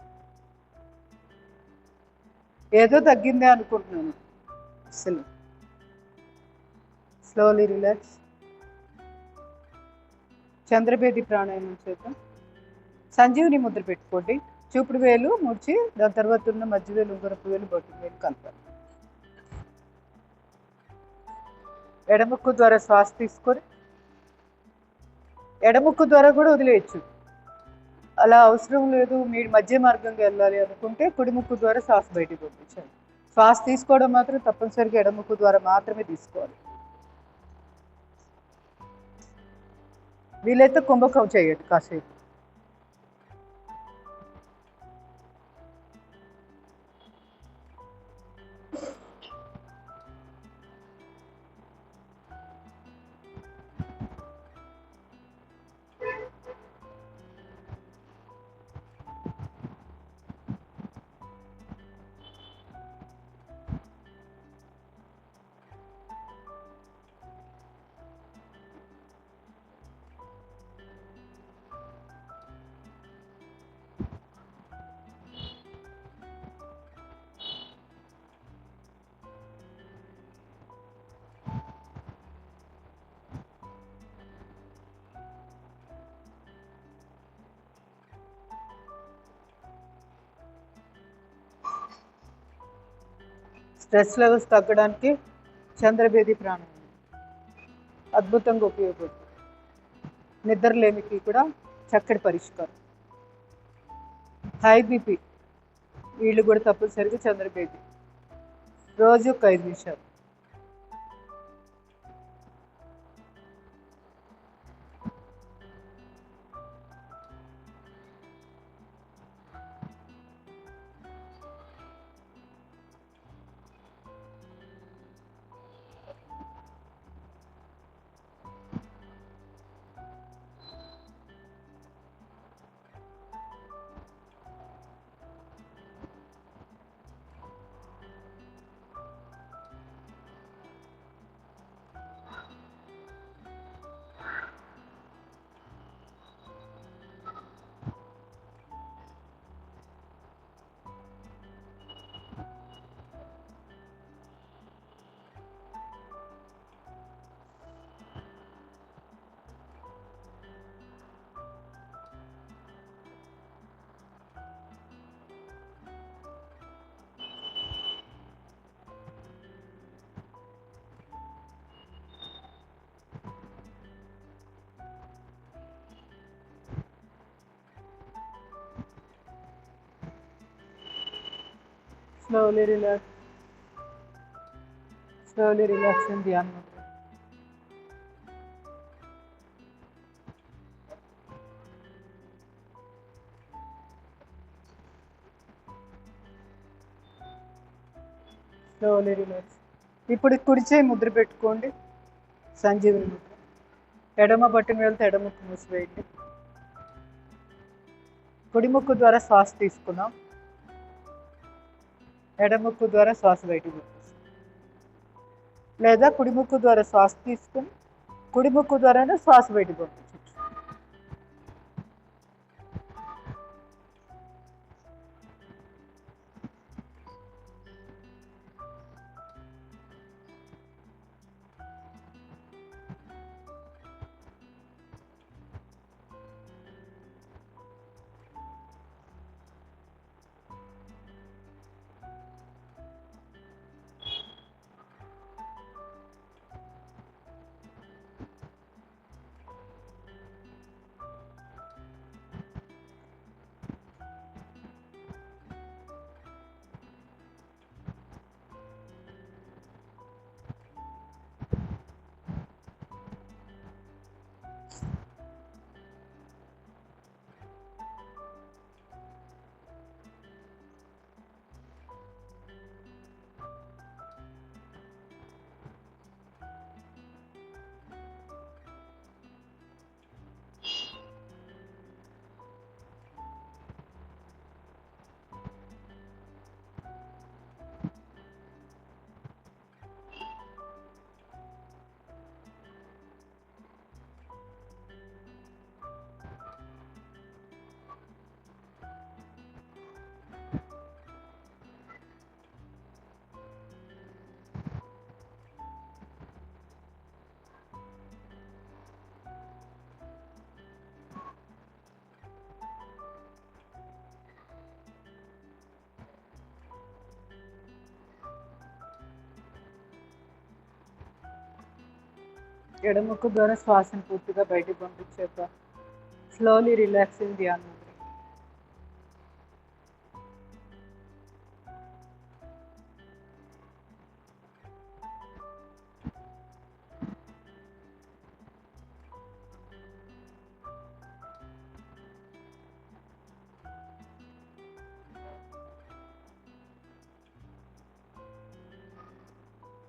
ఏదో తగ్గిందే అనుకుంటున్నాను. అసలు స్లోలీ రిలాక్స్. చంద్రభేది ప్రాణాయామం చేద్దాం. సంజీవిని ముద్ర పెట్టుకోండి. చూపుడు వేలు ముడిచి దాని తర్వాత ఉన్న మధ్య వేలు, ఉంగరపు వేలు, బొట్టు వేలు కలపాలి. ఎడముక్కు ద్వారా శ్వాస తీసుకొని ఎడముక్కు ద్వారా కూడా వదిలేయచ్చు. అలా అవసరం లేదు, మీరు మధ్య మార్గంగా వెళ్ళాలి అనుకుంటే కుడిముక్కు ద్వారా శ్వాస బయటికి పంపించాలి. శ్వాస తీసుకోవడం మాత్రం తప్పనిసరిగా ఎడముక్కు ద్వారా మాత్రమే తీసుకోవాలి. వీలైతే కుంభకం చేయండి కాసేపు. స్ట్రెస్ లెవెల్స్ తగ్గడానికి చంద్రభేది ప్రాణాయామం అద్భుతంగా ఉపయోగపడుతుంది. నిద్రలేమికి కూడా చక్కటి పరిష్కారం. హై బీపీ వీళ్ళు కూడా తప్పనిసరిగా చంద్రభేది రోజు ఒక 5 నిమిషాలు. Slowly relax. Slowly relax in Dhyan Mudra. Slowly relax. ఇప్పుడు కుడి చేయి ముద్ర పెట్టుకోండి, సంజీవిని ముద్ర. ఎడమ బటన్ వెళ్తే ఎడముక్కు మూసివేయండి. కుడి ముక్కు ద్వారా శ్వాస తీసుకున్నాం, ఎడముక్కు ద్వారా శ్వాస బయటికి పంపిస్తాం. లేదా కుడి ముక్కు ద్వారా శ్వాస తీసుకుని కుడి ముక్కు ద్వారానే శ్వాస బయటకు పంపించవచ్చు. ఎడముక్కు ద్వారా శ్వాసను పూర్తిగా బయటకు పంపించాక స్లోలీ రిలాక్సింగ్ ధ్యాన ముద్ర.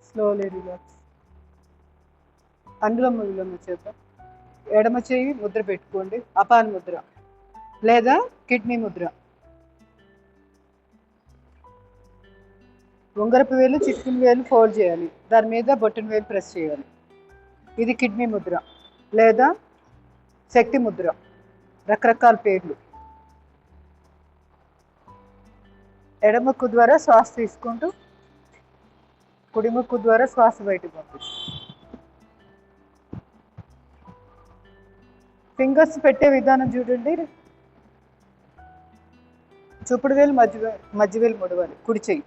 Slowly relax. అనులోమ విలోమ చేద్దాం. ఎడమ చేయి ముద్ర పెట్టుకోండి, అపాన ముద్ర లేదా కిడ్నీ ముద్ర. ఉంగరపు వేలు చిటికిన వేలు ఫోల్డ్ చేయాలి, దాని మీద బొట్టన వేలు ప్రెస్ చేయాలి. ఇది కిడ్నీ ముద్ర లేదా శక్తి ముద్ర, రకరకాల పేర్లు. ఎడముక్కు ద్వారా శ్వాస తీసుకుంటూ కుడి ముక్కు ద్వారా శ్వాస బయటకు పంపిస్తుంది. ఫింగర్స్ పెట్టే విధానం చూడండి. చూపుడు వేలు మధ్య వేలు ముడవాలి కుడి చెయ్యి.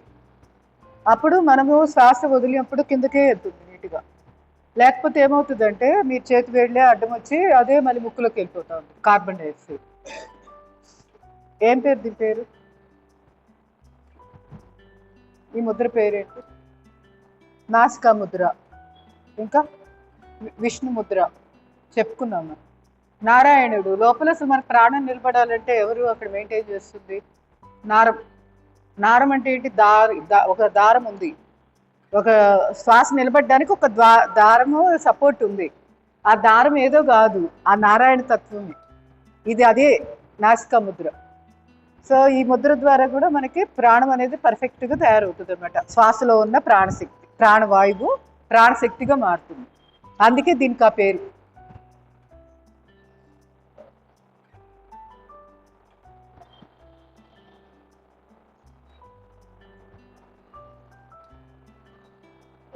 అప్పుడు మనము శ్వాస వదిలినప్పుడు కిందకే వెళ్తుంది నీట్గా. లేకపోతే ఏమవుతుందంటే మీరు చేతి వేళ్ళే అడ్డం వచ్చి అదే మళ్ళీ ముక్కులోకి వెళ్ళిపోతా ఉంది కార్బన్ డైఆక్సైడ్. ఏం పేరు దీని పేరు? ఈ ముద్ర పేరేంటి? నాసికా ముద్ర, ఇంకా విష్ణు ముద్ర చెప్పుకున్నాము. నారాయణుడు లోపల అసలు మన ప్రాణం నిలబడాలంటే ఎవరు అక్కడ మెయింటైన్ చేస్తుంది? నారం. నారం అంటే ఏంటి? ఒక దారం ఉంది, ఒక శ్వాస నిలబడడానికి ఒక దారము సపోర్ట్ ఉంది. ఆ దారం ఏదో కాదు, ఆ నారాయణ తత్వమే. ఇది అదే నాసికా ముద్ర. సో ఈ ముద్ర ద్వారా కూడా మనకి ప్రాణం అనేది పర్ఫెక్ట్గా తయారవుతుంది అనమాట. శ్వాసలో ఉన్న ప్రాణశక్తి, ప్రాణవాయువు ప్రాణశక్తిగా మారుతుంది. అందుకే దీనికి ఆ పేరు.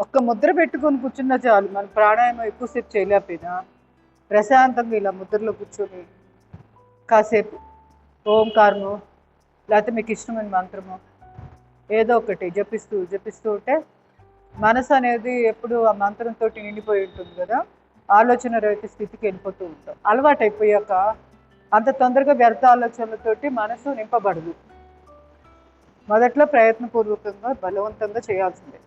ఒక్క ముద్ర పెట్టుకొని కూర్చున్నా చాలు. మన ప్రాణాయామం ఎక్కువసేపు చేయలేకపోయినా ప్రశాంతంగా ఇలా ముద్రలో కూర్చొని కాసేపు ఓంకారము లేకపోతే మీకు ఇష్టమైన మంత్రము ఏదో ఒకటి జపిస్తూ ఉంటే మనసు అనేది ఎప్పుడు ఆ మంత్రంతో నిండిపోయి ఉంటుంది కదా, ఆలోచన రహిత స్థితికి వెళ్ళిపోతూ ఉంటాం. అలవాటు అయిపోయాక అంత తొందరగా వ్యర్థ ఆలోచనలతోటి మనసు నింపబడదు. మొదట్లో ప్రయత్నపూర్వకంగా బలవంతంగా చేయాల్సిందే.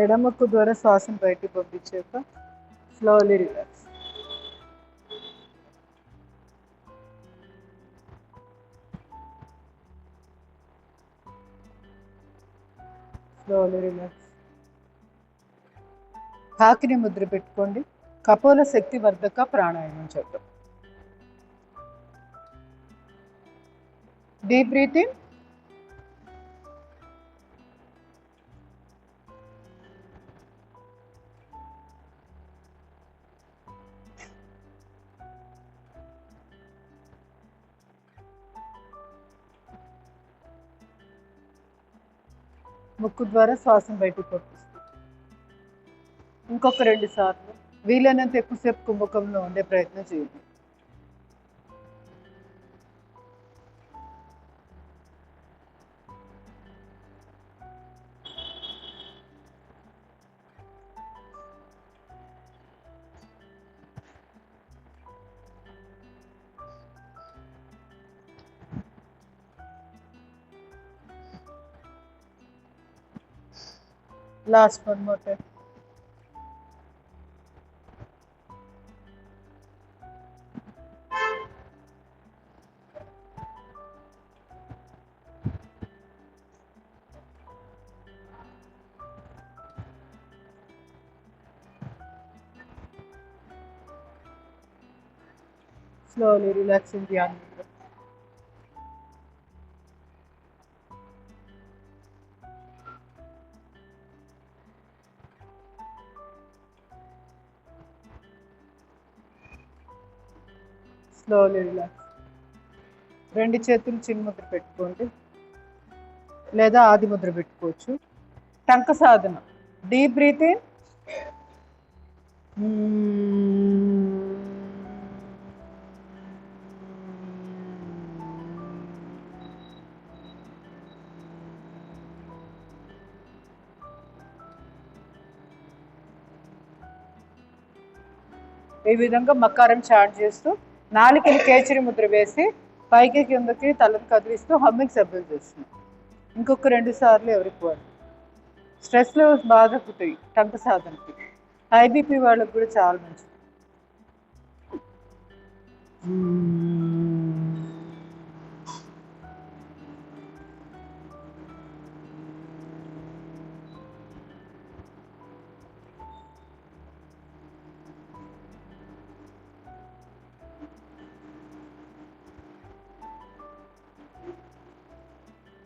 ఎడమ ముక్కు ద్వారా శ్వాసను బయటికి పంపించాక స్లోలీ రిలాక్స్. Slowly relax. కాకిని ముద్ర పెట్టుకోండి. కపోల శక్తి వర్ధక ప్రాణాయామం చేద్దాం. Deep breathing. ముక్కు ద్వారా శ్వాసను బయటకు పంపిస్తుంది. ఇంకొక 2 సార్లు. వీలైనంత ఎక్కువసేపు కుంభకంలో ఉండే ప్రయత్నం చేయండి. Last one more time. Slowly relaxing the arm. Slowly relax. 2 చేతులు చిన్న ముద్ర పెట్టుకోండి లేదా ఆది ముద్ర పెట్టుకోవచ్చు. టంక సాధన. Deep breathing. ఈ విధంగా మకారం చాట్ చేస్తూ నాలుకని కేచరి ముద్ర వేసి పైకి కిందకి తలను కదిలిస్తూ హమ్మింగ్ శబ్దం చేస్తున్నాం. ఇంకొక 2 సార్లు ఎవరికి వాళ్ళు. స్ట్రెస్ లెవెల్స్ బాగా తగ్గుతాయి టంక సాధనకి. హై బీపీ వాళ్ళకి కూడా చాలా మంచిది.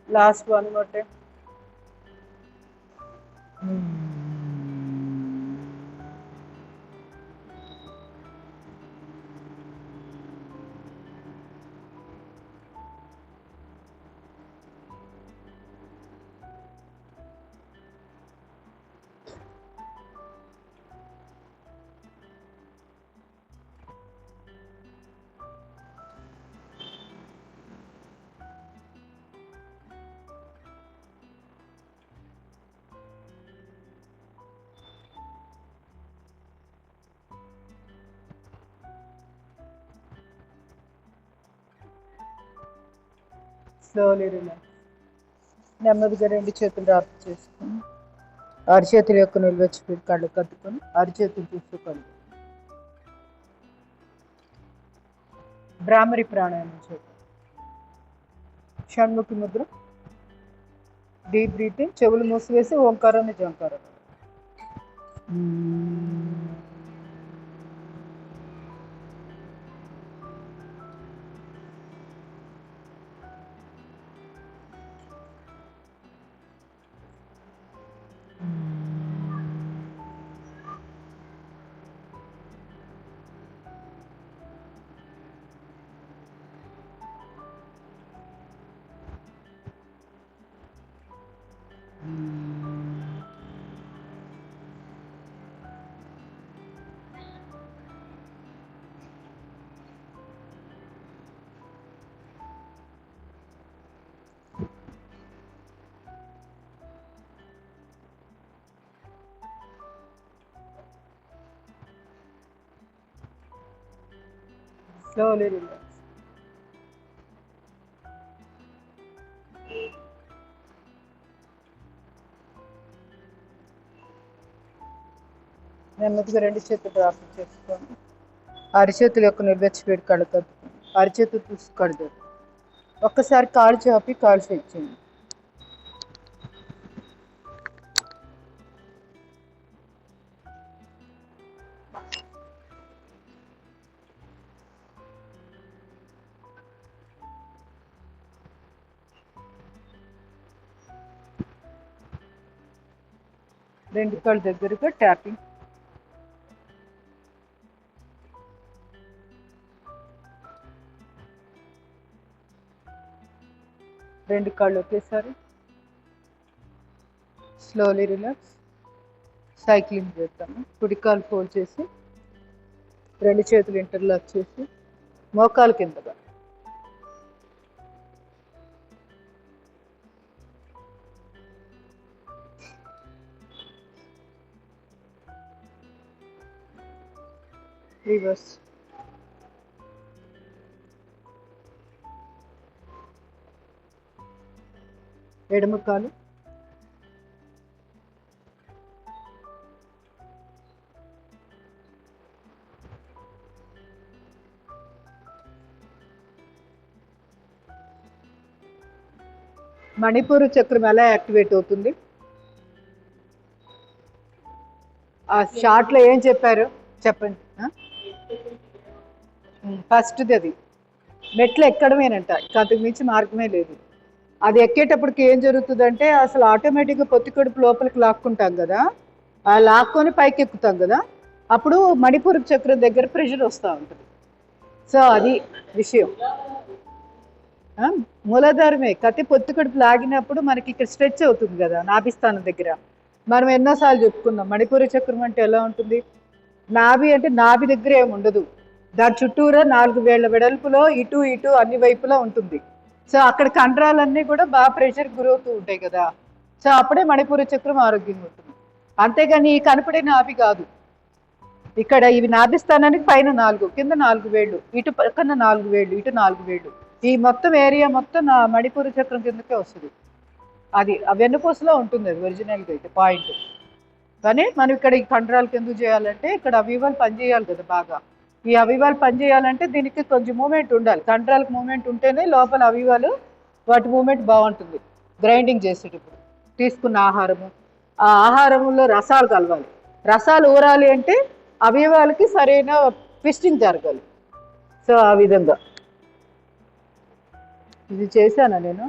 Last one more time. Slowly relax. నెమ్మదిగా 2 చేతులు రాపు చేసుకుని అరిచేతుల యొక్క నిల్వచ్చి కళ్ళు కట్టుకొని అరిచేతులు చూస్తూ కళ్ళు. భ్రామరి ప్రాణాయామం చేద్దాం. షణ్ముఖి ముద్ర. Deep breathing. చెవులు మూసివేసి ఓంకారాన్ని జంకారం. Slowly relax. నెమ్మదిగా రెండు చేతులు డ్రాప్ చేసుకోండి. అరిచేతుల యొక్క నిల్వెచ్చి వేడి కళ్ళు కట్టుకోండి. అరిచేతులు చూసి కళ్ళు ఒక్కసారి కాలు చాపి కాలు చేయండి. రెండు కాళ్ళు దగ్గరగా ట్యాపింగ్. రెండు కాళ్ళు ఒకేసారి. Slowly relax. సైక్లింగ్ చేద్దాము. కుడి కాలు ఫోల్డ్ చేసి రెండు చేతులు ఇంటర్లాక్ చేసి మోకాలు కిందగా. రివర్స్. ఎడమ కాలు. మణిపూర్ చక్రం ఎలా యాక్టివేట్ అవుతుంది? ఆ షార్ట్లో ఏం చెప్పారు చెప్పండి. ఫస్ట్ది అది మెట్లు ఎక్కడమేనంట, అంతకు మించి మార్గమే లేదు. అది ఎక్కేటప్పటికి ఏం జరుగుతుందంటే అసలు ఆటోమేటిక్గా పొత్తి కడుపు లోపలికి లాక్కుంటాం కదా, ఆ లాక్కొని పైకి ఎక్కుతాం కదా, అప్పుడు మణిపూర్ చక్రం దగ్గర ప్రెషర్ వస్తూ ఉంటుంది. సో అది విషయం. మూలాధారమే కత్తి పొత్తి కడుపు లాగినప్పుడు మనకి ఇక్కడ స్ట్రెచ్ అవుతుంది కదా నాభిస్థానం దగ్గర. మనం ఎన్నోసార్లు చెప్పుకున్నాం మణిపూర్ చక్రం అంటే ఎలా ఉంటుంది. నాభి అంటే నాభి దగ్గర ఏమి ఉండదు, దాని చుట్టూరా 4 వేళ్ల వెడల్పులో ఇటు ఇటు అన్ని వైపులా ఉంటుంది. సో అక్కడ కండరాలన్నీ కూడా బాగా ప్రెషర్ గురవుతూ ఉంటాయి కదా. సో అప్పుడే మణిపూర్ చక్రం ఆరోగ్యంగా ఉంటుంది. అంతేగాని ఈ కనపడే నాభి కాదు. ఇక్కడ ఇవి నాభిస్థానానికి పైన 4, కింద 4 వేళ్ళు, ఇటు పక్కన 4 వేళ్ళు, ఇటు 4 వేళ్ళు. ఈ మొత్తం ఏరియా మొత్తం నా మణిపూర్ చక్రం కిందకే వస్తుంది. అది ఆ వెన్నుపూసలో ఉంటుంది, అది ఒరిజినల్గా అయితే పాయింట్. కానీ మనం ఇక్కడ ఈ కండరాలకు ఎందుకు చేయాలంటే ఇక్కడ అవయవాలు పనిచేయాలి కదా బాగా. ఈ అవయవాలు పనిచేయాలంటే దీనికి కొంచెం మూమెంట్ ఉండాలి. కండరాలకు మూమెంట్ ఉంటేనే లోపల అవయవాలు వాటి మూమెంట్ బాగుంటుంది. గ్రైండింగ్ చేసేటప్పుడు తీసుకున్న ఆహారము, ఆ ఆహారంలో రసాలు కలవాలి. రసాలు ఊరాలి అంటే అవయవాలకి సరైన ట్విస్టింగ్ జరగాలి. సో ఆ విధంగా ఇది చేశానా నేను.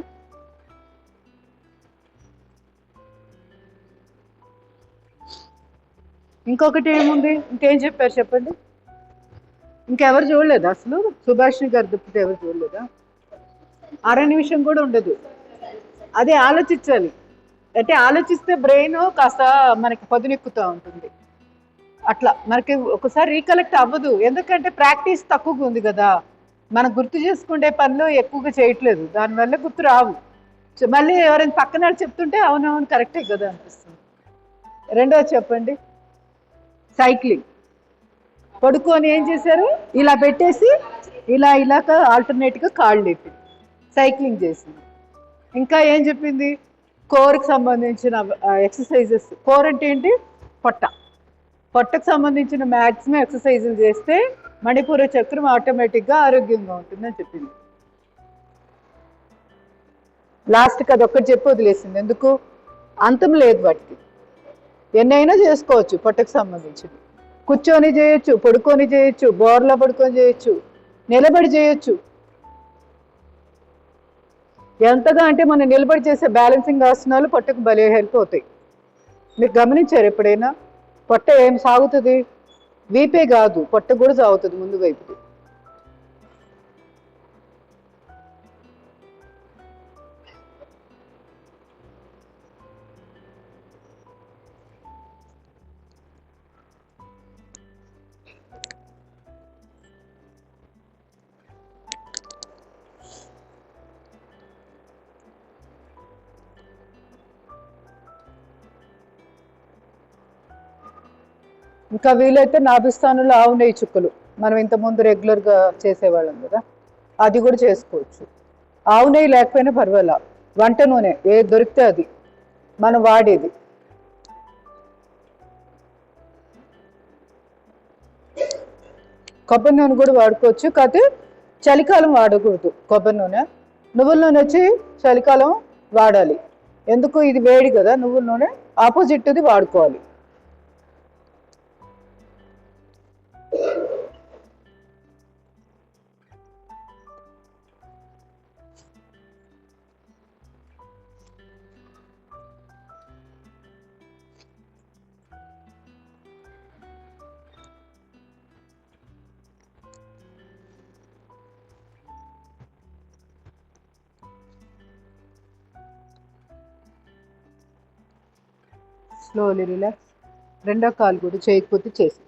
ఇంకొకటి ఏముంది, ఇంకేం చెప్పారు చెప్పండి. ఇంకెవరు చూడలేదా అసలు? సుభాషిణి గారు తప్పితే ఎవరు చూడలేదా? అర నిమిషం కూడా ఉండదు. అదే ఆలోచించాలి. అంటే ఆలోచిస్తే బ్రెయిన్ కాస్త మనకి పదునెక్కుతూ ఉంటుంది. అట్లా మనకి ఒకసారి రీకలెక్ట్ అవ్వదు, ఎందుకంటే ప్రాక్టీస్ తక్కువగా ఉంది కదా. మనం గుర్తు చేసుకునే పనులు ఎక్కువగా చేయట్లేదు, దానివల్ల గుర్తు రావు. మళ్ళీ ఎవరైనా పక్కన చెప్తుంటే అవునవును కరెక్టే కదా అనిపిస్తుంది. రెండోది చెప్పండి. సైక్లింగ్. పడుకొని ఏం చేశారు, ఇలా పెట్టేసి ఇలా ఆల్టర్నేట్గా కాళ్ళు లేపి సైక్లింగ్ చేసింది. ఇంకా ఏం చెప్పింది, కోర్కి సంబంధించిన ఎక్సర్సైజెస్. కోర్ అంటే ఏంటి, పొట్ట. పొట్టకు సంబంధించిన మ్యాక్సిమం ఎక్సర్సైజులు చేస్తే మణిపూర చక్రం ఆటోమేటిక్గా ఆరోగ్యంగా ఉంటుందని చెప్పింది. లాస్ట్కి అది ఒక్కటి చెప్పి వదిలేసింది. ఎందుకు, అంతం లేదు వాటికి. ఎన్నైనా చేసుకోవచ్చు పొట్టకు సంబంధించింది. కూర్చొని చేయొచ్చు, పడుకొని చేయొచ్చు, బోర్లో పడుకొని చేయొచ్చు, నిలబడి చేయొచ్చు. ఎంతగా అంటే మనం నిలబడి చేసే బ్యాలెన్సింగ్ ఆసనాలు పొట్టకు భలే హెల్ప్ అవుతాయి. మీరు గమనించారు ఎప్పుడైనా? పొట్ట ఏం సాగుతుంది, వీపే కాదు పొట్ట కూడా సాగుతుంది ముందు వైపుకి. ఇంకా వీలైతే నాభిస్థానంలో ఆవు నెయ్యి చుక్కలు మనం ఇంతకుముందు రెగ్యులర్గా చేసేవాళ్ళం కదా, అది కూడా చేసుకోవచ్చు. ఆవు నెయ్యి లేకపోయినా పర్వాలా, వంట నూనె ఏది దొరికితే అది మనం వాడేది. కొబ్బరి నూనె కూడా వాడుకోవచ్చు, కాకపోతే చలికాలం వాడకూడదు కొబ్బరి నూనె. నువ్వుల నూనె వచ్చి చలికాలం వాడాలి. ఎందుకు, ఇది వేడి కదా, నువ్వుల నూనె ఆపోజిట్ది వాడుకోవాలి. Slowly relax. రెండో కాలు కూడా చేయకపోతే చేసి.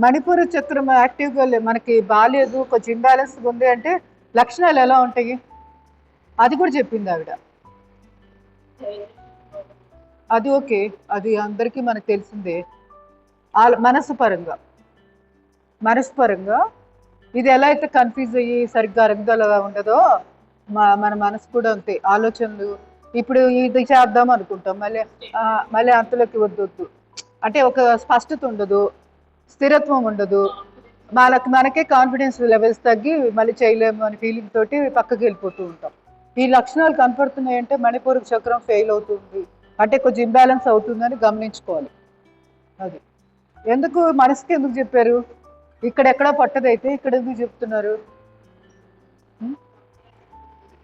మణిపూర చక్రం యాక్టివ్గా మనకి బాగాలేదు, కొంచెం ఇంబ్యాలెన్స్ ఉంది అంటే లక్షణాలు ఎలా ఉంటాయి అది కూడా చెప్పింది ఆవిడ. అది ఓకే, అది అందరికీ మనకు తెలిసిందే. మనసు పరంగా ఇది ఎలా అయితే కన్ఫ్యూజ్ అయ్యి సరిగ్గా అరగదలగా ఉండదో మన మనసు కూడా అంతే. ఆలోచనలు ఇప్పుడు ఇది చేద్దాం అనుకుంటాం, మళ్ళీ అంతలోకి వద్దు అంటే ఒక స్పష్టత ఉండదు, స్థిరత్వం ఉండదు, మనకే కాన్ఫిడెన్స్ లెవెల్స్ తగ్గి మళ్ళీ చేయలేము అనే ఫీలింగ్ తోటి పక్కకి వెళ్ళిపోతూ ఉంటాం. ఈ లక్షణాలు కనపడుతున్నాయంటే మణిపూర చక్రం ఫెయిల్ అవుతుంది అంటే కొంచెం ఇంబ్యాలెన్స్ అవుతుందని గమనించుకోవాలి. అది ఎందుకు మనసుకి ఎందుకు చెప్పారు, ఇక్కడెక్కడో పట్టదైతే ఇక్కడ ఎందుకు చెప్తున్నారు?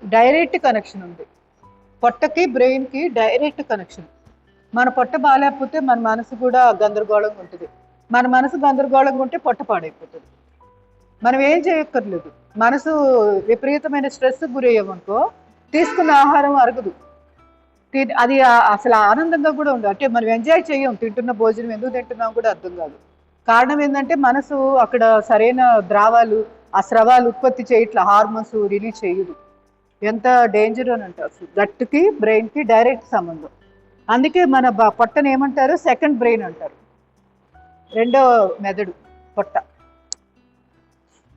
డైరెక్ట్ కనెక్షన్ ఉంది, పొట్టకి బ్రెయిన్కి డైరెక్ట్ కనెక్షన్. మన పొట్ట బాగాలేకపోతే మన మనసు కూడా గందరగోళంగా ఉంటుంది, మన మనసు గందరగోళంగా ఉంటే పొట్ట పాడైపోతుంది. మనం ఏం చేయక్కర్లేదు, మనసు విపరీతమైన స్ట్రెస్ గురయ్యామనుకో తీసుకున్న ఆహారం అరగదు, అది అసలు ఆనందంగా కూడా ఉండదు, అంటే మనం ఎంజాయ్ చేయం, తింటున్న భోజనం ఎందుకు తింటున్నాం కూడా అర్థం కాదు. కారణం ఏంటంటే మనసు అక్కడ సరైన ద్రావాలు ఆ స్రవాలు ఉత్పత్తి చేయట్ల, హార్మోన్స్ రిలీజ్ చేయదు. ఎంత డేంజర్ అని అంటారు, గట్టుకి బ్రెయిన్కి డైరెక్ట్ సంబంధం. అందుకే మన పొట్టని ఏమంటారు, సెకండ్ బ్రెయిన్ అంటారు, రెండో మెదడు పొట్ట.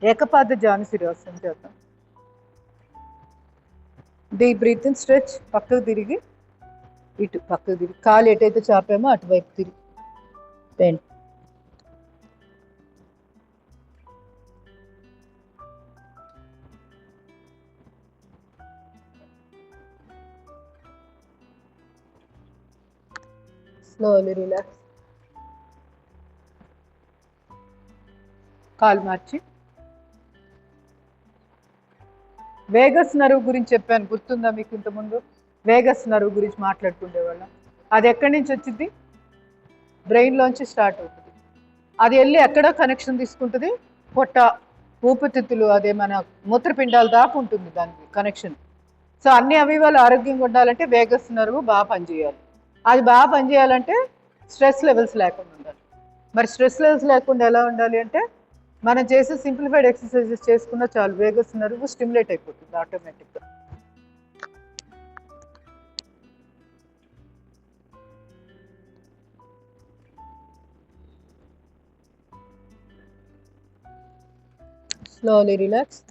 ఏకపాద జానుశిరాసనం చేద్దాం. డీప్ బ్రీత్ ఇన్, స్ట్రెచ్, పక్కకు తిరిగి ఇటు పక్కకు తిరిగి, కాలు ఎటైతే చాపామో అటువైపు తిరిగి బెండ్. Slowly relax. కాలు మార్చి. వేగస్ నర్వ్ గురించి చెప్పాను, గుర్తుందా మీకు? ఇంతకుముందు వేగస్ నర్వ్ గురించి మాట్లాడుకుండేవాళ్ళం. అది ఎక్కడి నుంచి వచ్చింది? బ్రెయిన్లోంచి స్టార్ట్ అవుతుంది. అది వెళ్ళి ఎక్కడ కనెక్షన్ తీసుకుంటుంది? పొట్ట, ఊపిరితిత్తులు, అదే మన మూత్రపిండాల దాకా ఉంటుంది దానికి కనెక్షన్. సో అన్ని అవయవాలు ఆరోగ్యంగా ఉండాలంటే వేగస్ నర్వ్ బాగా పనిచేయాలి. అది బాగా పనిచేయాలంటే స్ట్రెస్ లెవెల్స్ లేకుండా ఉండాలి. మరి స్ట్రెస్ లెవెల్స్ లేకుండా ఎలా ఉండాలి అంటే మనం చేసే సింప్లిఫైడ్ ఎక్సర్సైజెస్ చేసుకున్నా చాలు, వేగస్ నర్వ్ స్టిమ్యులేట్ అయిపోతుంది ఆటోమేటిక్గా. Slowly relax.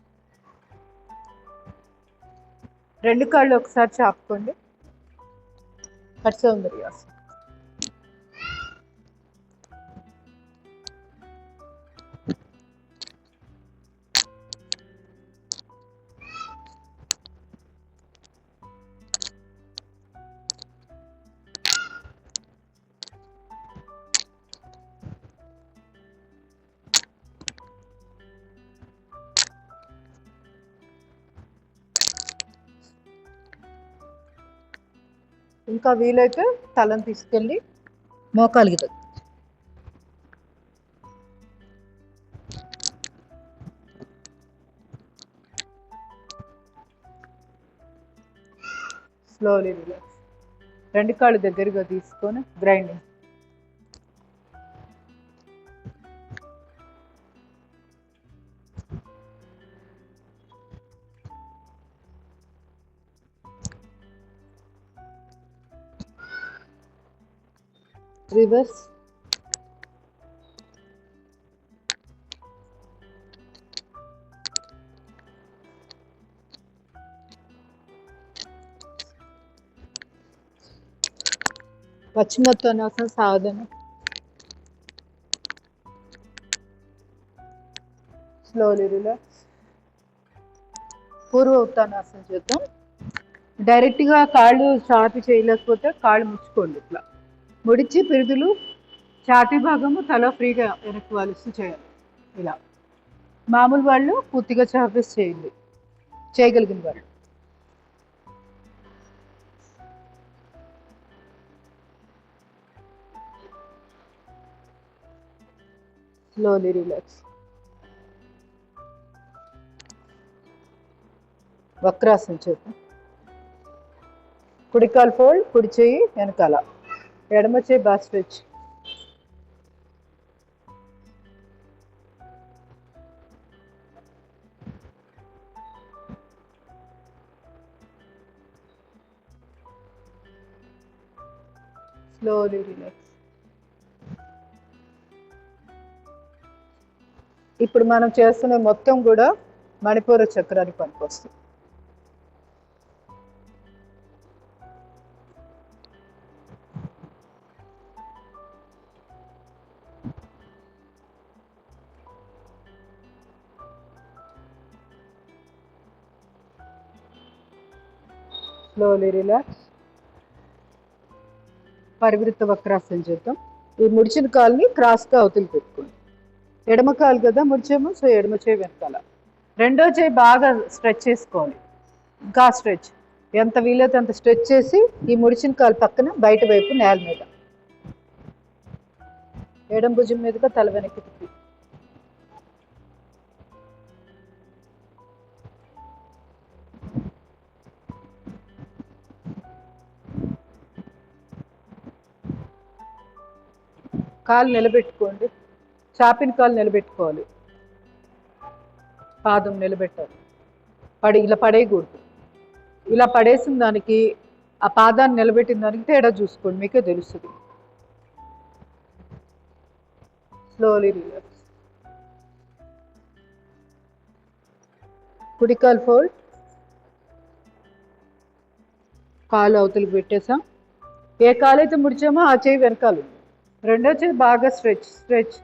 రెండు కాళ్ళు ఒకసారి చాపుకోండి. హర్సౌందర్యాసనం. ఇంకా వీలైతే తలను తీసుకెళ్ళి మోకాలికి తగ్గు. Slowly relax. రెండు కాళ్ళు దగ్గరగా తీసుకొని గ్రైండింగ్. రివర్స్. పశ్చిమోత్తానాసన సాధన. Slowly relax. పూర్వ ఉత్తానాసన చేద్దాం. డైరెక్ట్గా కాళ్ళు చాపి చేయలేకపోతే కాళ్ళు ముచ్చుకోండి, ఇట్లా ముడిచి పిరుదులు ఛాతీ భాగము తల ఫ్రీగా వెనక్కి వాలిస్తూ చేయాలి. ఇలా మామూలు వాళ్ళు పూర్తిగా చాపేసి చేయండి, చేయగలిగిన వాళ్ళు. Slowly relax. వక్రాసన చేద్దాం. కుడికాలు ఫోల్డ్, కుడి చేయి వెనకాల, ఎడమ చేయి బాగా స్ట్రెచ్. Slowly relax. ఇప్పుడు మనం చేస్తున్న మొత్తం కూడా మణిపూర చక్రానికి పనికొస్తుంది. Slowly relax. పరివృత్త వక్రాసన చేద్దాం. ఈ ముడిచిన కాలుని క్రాస్గా అవతలి పెట్టుకోండి. ఎడమ కాలు కదా ముడిచేమో, సో ఎడమ చేయి వెనకాల, రెండో చేయి బాగా స్ట్రెచ్ చేసుకోవాలి. ఇంకా స్ట్రెచ్, ఎంత వీలైతే అంత స్ట్రెచ్ చేసి ఈ ముడిచిన కాలు పక్కన బయట వైపు నేల మీద, ఎడమ భుజం మీదుగా తల వెనక్కి తిప్పి. కాలు నిలబెట్టుకోండి, చాపిన కాలు నిలబెట్టుకోవాలి, పాదం నిలబెట్టాలి. ఇలా పడేయకూడదు. ఇలా పడేసిన దానికి ఆ పాదాన్ని నిలబెట్టిన దానికి తేడా చూసుకోండి, మీకే తెలుస్తుంది. Slowly relax. కుడికాలు ఫోల్డ్, కాలు అవతలికి పెట్టేసాం. ఏ కాలు అయితే ముడిచామో ఆ చేయి వెనకాలు, రెండో చేయి బాగా స్ట్రెచ్ స్ట్రెచ్.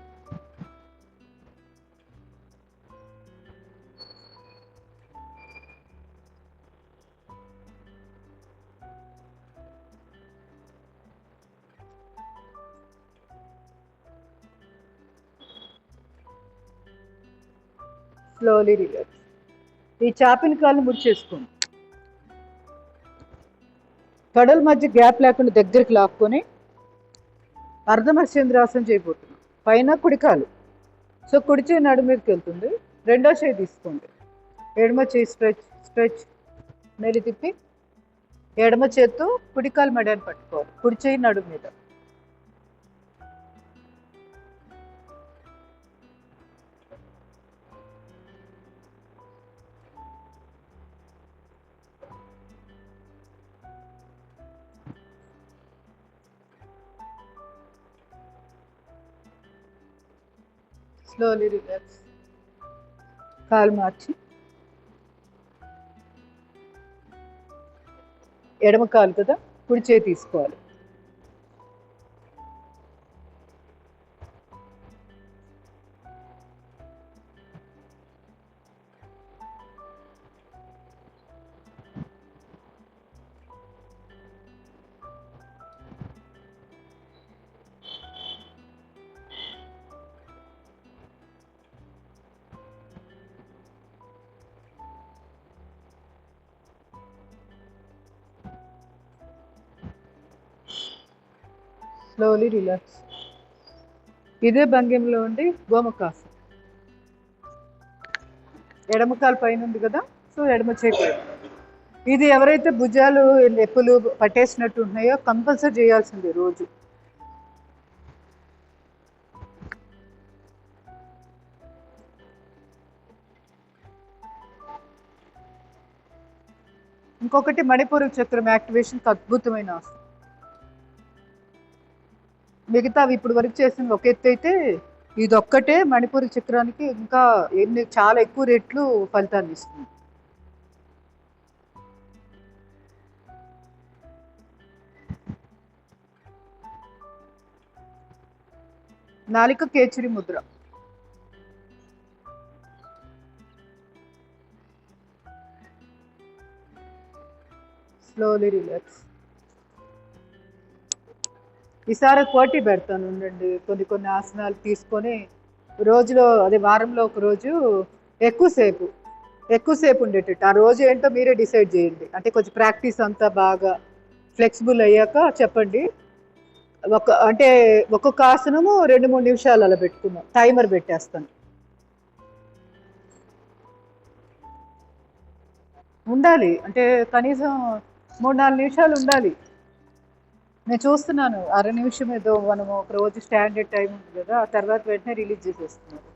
Slowly relax. ఈ చాపిన కాళ్ళు ముడిచేసుకోండి. కడల మధ్య గ్యాప్ లేకుండా దగ్గరికి లాక్కొని అర్ధమత్స్యేంద్రాసనం చేయబోతున్నాం. పైన కుడికాలు, సో కుడి చేయి నడు మీదకి వెళ్తుంది, రెండో చేయి తీసుకోండి, ఎడమ చేయి స్ట్రెచ్ స్ట్రెచ్, మెలి తిప్పి ఎడమ చేత్తో కుడికాలు మెడని పట్టుకోవాలి, కుడి చేయి నడు మీద. Slowly relax. కాలు మార్చి ఎడమ కాలు కదా, కుడి చేయి తీసుకోవాలి. Slowly relax. ఇదే భంగిమలో ఉండి గోముఖాసనం. ఎడమకాలు పైన ఉంది కదా, సో ఎడమ చేయి. ఇది ఎవరైతే భుజాలు నొప్పులు పట్టేసినట్టు ఉన్నాయో కంపల్సరీ చేయాల్సిందే రోజు. ఇంకొకటి మణిపూర చక్రం యాక్టివేషన్కి అద్భుతమైన ఆసనం. మిగతావి ఇప్పుడు వరకు చేసిన ఒక ఎత్తు అయితే ఇదొక్కటే మణిపూరి చక్రానికి ఇంకా చాలా ఎక్కువ రెట్లు ఫలితాన్ని ఇస్తుంది. నాలిక కేచరి ముద్ర. Slowly relax. ఈసారి పోటీ పెడతాను ఉండండి, కొన్ని ఆసనాలు తీసుకొని రోజులో అదే వారంలో ఒక రోజు ఎక్కువసేపు ఉండేటట్టు. ఆ రోజు ఏంటో మీరే డిసైడ్ చేయండి. అంటే కొంచెం ప్రాక్టీస్ అంతా బాగా ఫ్లెక్సిబుల్ అయ్యాక చెప్పండి. అంటే ఒక్కొక్క ఆసనము 2-3 నిమిషాలు అలా పెట్టుకున్నాం. టైమర్ పెట్టేస్తాను. ఉండాలి అంటే కనీసం 3-4 నిమిషాలు ఉండాలి. నేను చూస్తున్నాను అర నిమిషం ఏదో మనము ఒక రోజు స్టాండర్డ్ టైం ఉంది కదా, ఆ తర్వాత వెంటనే రిలీజ్ చేసేస్తున్నారు.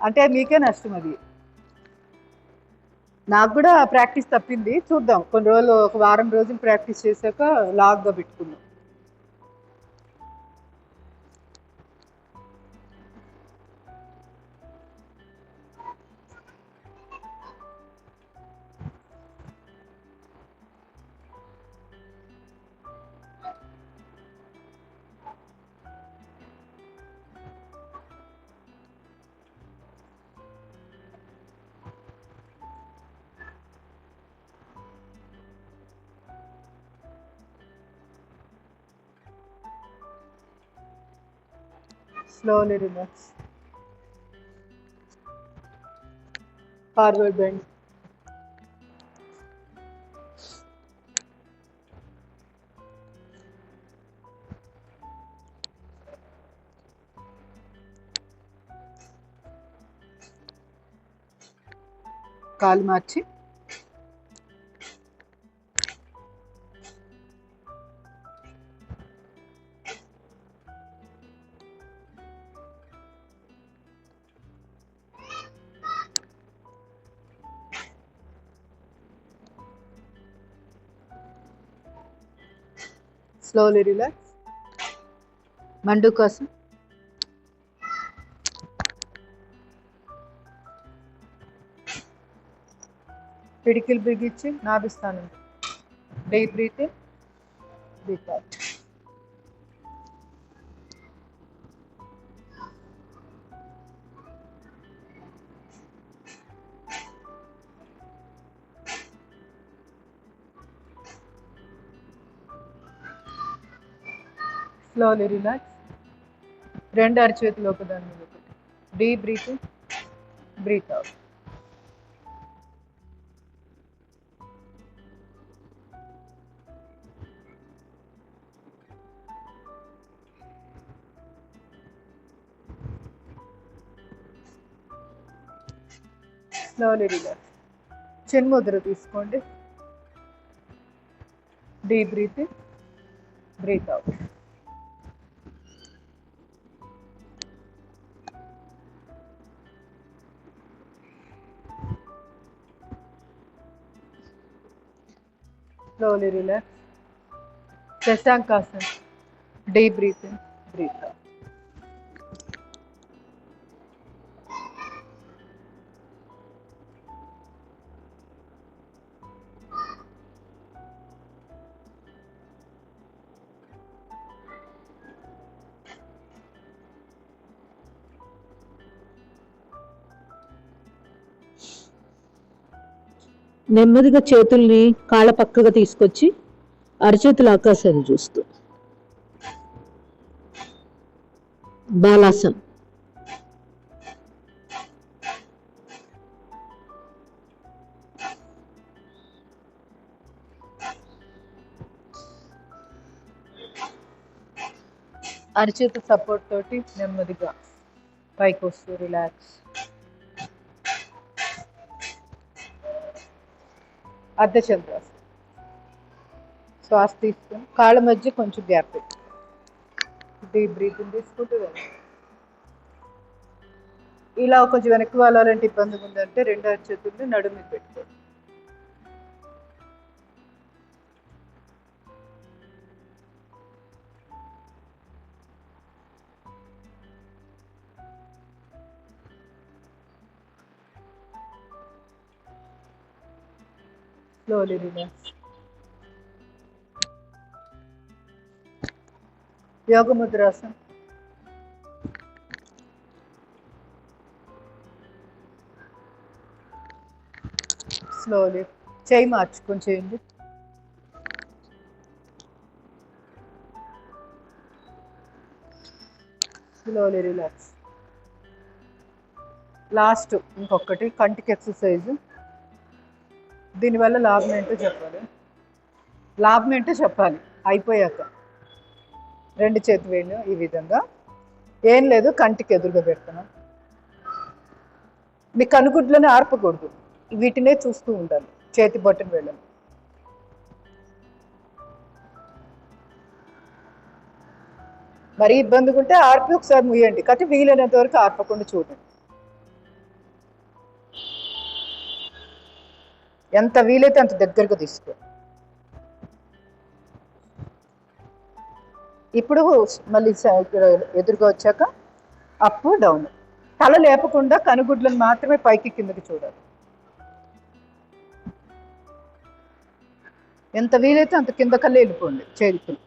అంటే మీకే నష్టం అది. నాకు కూడా ప్రాక్టీస్ తప్పింది. చూద్దాం, కొన్ని రోజులు ఒక వారం రోజులు ప్రాక్టీస్ చేశాక లాగ్గా పెట్టుకుందాం. Slowly relax. Forward bend. కాలు మార్చి slowly relax. మండుకాసం. పిడికిలు బిగించి నాభిస్తాను. Deep breath in, deep out. Slowly relax. రెండు అరచేతులు ఒకదాని మీద ఒకటి. Deep breath in, breath out. Slowly relax. చిన్ముద్ర తీసుకోండి. Deep breath in, breath out. Slowly relax. Shashankasana. Deep breath in, breathe out. నెమ్మదిగా చేతుల్ని కాళ్ళ పక్కగా తీసుకొచ్చి అరచేతుల ఆకాశాన్ని చూస్తూ బాలాసన్. అరచేతు సపోర్ట్ తోటి నెమ్మదిగా పైకి వస్తూ రిలాక్స్. అర్ధచంద్రాసనం. శ్వాస తీసుకుని కాళ్ళ మధ్య కొంచెం గ్యాప్ పెట్టి డీప్ బ్రీతింగ్ తీసుకుంటూ వెళ్ళి ఇలా కొంచెం వెనక్కి వాళ్ళాలంటే ఇబ్బంది ఉందంటే రెండు అరచేతుల్ని నడుము మీద పెట్టుకోండి. Slowly relax. Yoga Mudrasana. Slowly. చేయి మార్చుకొని చేయండి. Slowly relax. లాస్ట్ ఇంకొకటి కంటికి ఎక్సర్సైజ్. దీనివల్ల లాభం ఏంటో చెప్పాలి. లాభం ఏంటో చెప్పాలి అయిపోయాక. 2 చేతి వేళ్ళు ఈ విధంగా. ఏం లేదు, కంటికి ఎదురుగా పెడుతున్నాం. మీ కనుగుడ్లను ఆర్పకూడదు, వీటినే చూస్తూ ఉండాలి చేతి బొట్టన వేళ్ళని. మరీ ఇబ్బందిగా ఉంటే ఆర్పి ఒకసారి ముయ్యండి, కానీ వీలైనంత వరకు ఆర్పకుండా చూడండి. ఎంత వీలైతే అంత దగ్గరగా తీసుకో. ఇప్పుడు మళ్ళీ ఎదురుగా వచ్చాక అప్ డౌన్. తల లేపకుండా కనుగుడ్లను మాత్రమే పైకి కిందకి చూడాలి. ఎంత వీలైతే అంత కింద కల్లా వెళ్ళిపోండి చేతులు.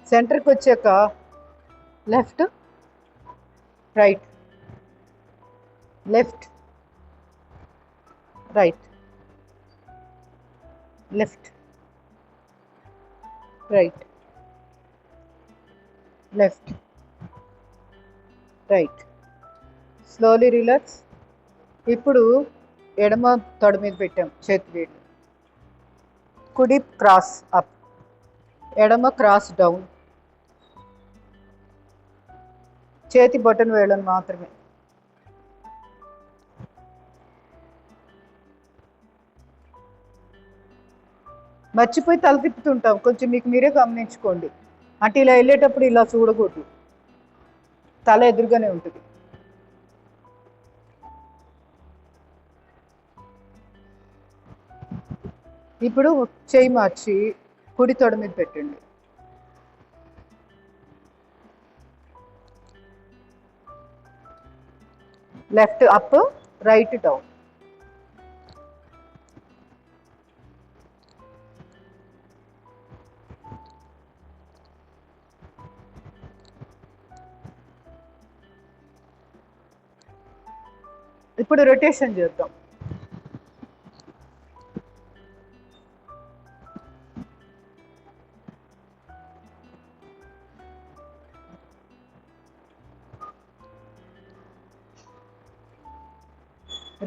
సెంటర్కి వచ్చాక left right, left right, left right, left right. Slowly relax. ఇప్పుడు ఎడమ తొడ మీద పెట్టాం చేతి వేళ్ళు. కుడి క్రాస్ అప్, ఎడమ క్రాస్ డౌన్. చేతి బొటన్ వేళ్ళను మాత్రమే. మర్చిపోయి తల తిప్పుతుంటాం, కొంచెం మీకు మీరే గమనించుకోండి. అంటే ఇలా వెళ్ళేటప్పుడు ఇలా చూడకూడదు, తల ఎదురుగానే ఉంటుంది. ఇప్పుడు చేయి మార్చి కుడి తొడ మీద పెట్టండి. Left up, right down. ఇప్పుడు రొటేషన్ చేద్దాం.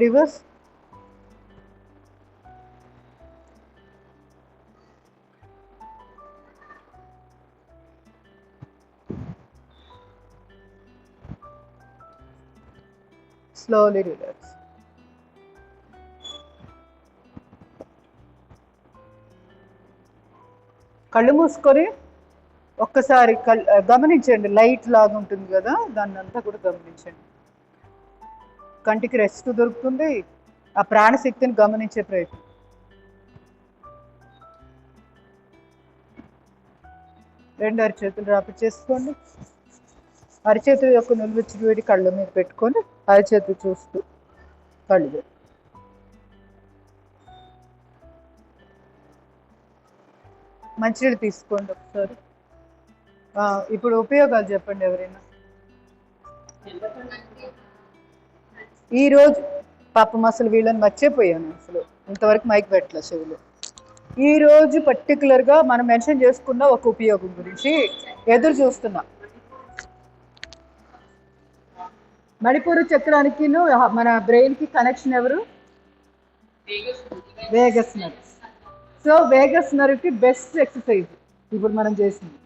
రివర్స్. Slowly relax. కళ్ళు మూసుకొని ఒక్కసారి గమనించండి. లైట్ లాగా ఉంటుంది కదా, దాన్ని అంతా కూడా గమనించండి. కంటికి రెస్ట్ దొరుకుతుంది, ఆ ప్రాణశక్తిని గమనించే ప్రయత్నం. రెండు అరిచేతులు రాపి చేసుకోండి. అరిచేతుల యొక్క నిలువెచ్చని వేడి కళ్ళ మీద పెట్టుకొని అరిచేతులు చూస్తూ కళ్ళు. మంచినీళ్ళు తీసుకోండి ఒకసారి. ఇప్పుడు ఉపయోగాలు చెప్పండి ఎవరైనా. ఈరోజు పాపం అసలు వీళ్ళని మర్చిపోయాను, అసలు ఇంతవరకు మైక్ పెట్టలే చెవులు. ఈరోజు పర్టికులర్గా మనం మెన్షన్ చేసుకున్న ఒక ఉపయోగం గురించి ఎదురు చూస్తున్నా. మణిపూర్ చక్రానికి మన బ్రెయిన్కి కనెక్షన్ ఎవరు? Vagus nerve. సో వేగస్ నర్వ్కి బెస్ట్ ఎక్సర్సైజ్ ఇప్పుడు మనం చేసింది.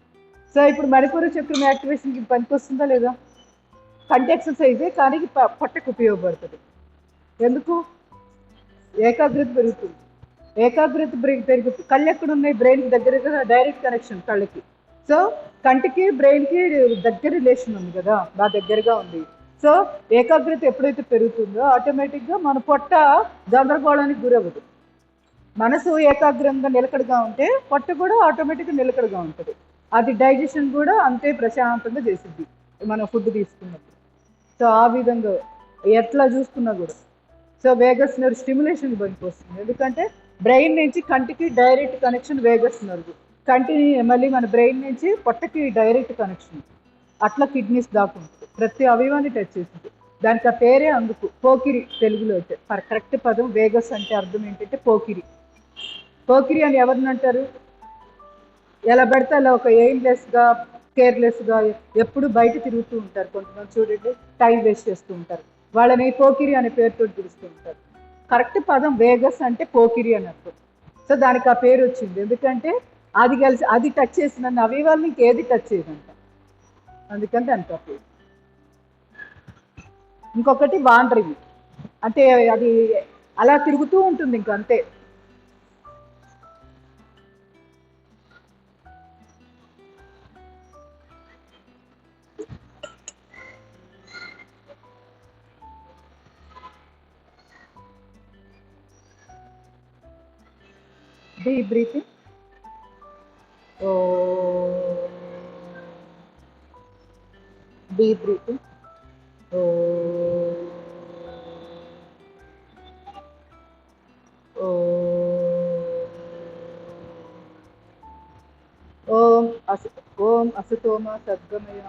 సో ఇప్పుడు మణిపూర్ చక్రం యాక్టివేషన్కి పనికొస్తుందా లేదా? కంటి ఎక్సర్సైజే, కానీ పొట్టకు ఉపయోగపడుతుంది. ఎందుకు? ఏకాగ్రత పెరుగుతుంది. ఏకాగ్రత పెరుగుతుంది. కళ్ళు ఎక్కడ ఉన్నాయి? బ్రెయిన్కి దగ్గరగా డైరెక్ట్ కనెక్షన్ కళ్ళకి. సో కంటికి బ్రెయిన్కి దగ్గర రిలేషన్ ఉంది కదా, బాగా దగ్గరగా ఉంది. సో ఏకాగ్రత ఎప్పుడైతే పెరుగుతుందో ఆటోమేటిక్గా మన పొట్ట గందరగోళానికి గురవ్వదు. మనసు ఏకాగ్రంగా నిలకడగా ఉంటే పొట్ట కూడా ఆటోమేటిక్గా నిలకడగా ఉంటుంది. అది డైజెషన్ కూడా అంతే ప్రశాంతంగా చేసిద్ది మనం ఫుడ్ తీసుకున్నప్పుడు. సో ఆ విధంగా ఎట్లా చూసుకున్నా కూడా సో వేగస్ నర్వ్ స్టిమ్యులేషన్ పనికొస్తుంది. ఎందుకంటే బ్రెయిన్ నుంచి కంటికి డైరెక్ట్ కనెక్షన్ వేగస్ నర్వ్, కంటిని మళ్ళీ మన బ్రెయిన్ నుంచి పొట్టకి డైరెక్ట్ కనెక్షన్. అట్లా కిడ్నీస్ దాకా ఉంటుంది, ప్రతి అవయవాన్ని టచ్ చేసింది. దానికి ఆ పేరే అందుకు పోకిరి తెలుగులో అయితే. కరెక్ట్ పదం వేగస్ అంటే అర్థం ఏంటంటే పోకిరి. పోకిరి అని ఎవరిని అంటారు? ఎలా పడితే అలా ఒక ఎయిమ్లెస్గా కేర్లెస్గా ఎప్పుడు బయట తిరుగుతూ ఉంటారు కొంతమంది, చూడండి టైం వేస్ట్ చేస్తూ ఉంటారు, వాళ్ళని పోకిరి అనే పేరుతో పిలుస్తూ ఉంటారు. కరెక్ట్ పదం వేగస్ అంటే పోకిరి అని అర్థం. సో దానికి ఆ పేరు వచ్చింది ఎందుకంటే అది కలిసి అది టచ్ చేసిన అవయవాళ్ళని ఇంకేది టచ్ చేయదంట, అందుకని దానికి ఆ పేరు. ఇంకొకటి వాండరింగ్ అంటే అది అలా తిరుగుతూ ఉంటుంది ఇంకంతే. Deep breathing. Deep breathing. ఓం అసతోమ సద్గమయ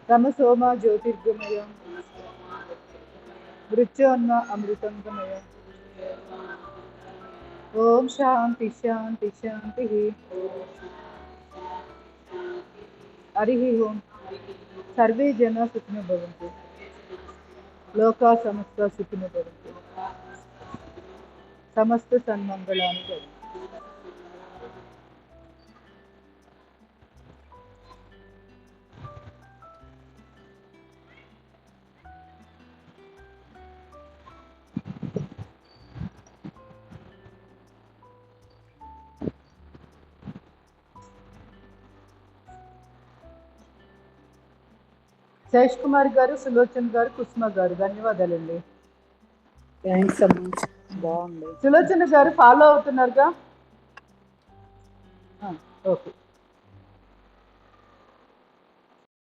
తమసోమ జ్యోతిర్గమయ మృత్యోన్మ అమృతంగమయ. ఓం శాంతి శాంతి శాంతి. హరి ఓం. సర్వే జన సుఖినో భవంతు, లోకా సమస్త సుఖినో భవంతు, సమస్త సన్మంగళాని భవంతు. శేష్ కుమార్ గారు, సులోచన్ గారు, కుసుమ గారు ధన్యవాదాలండి. థ్యాంక్స్ అమ్మా, బాగుంది. సులోచన గారు ఫాలో అవుతున్నారుగా? ఓకే.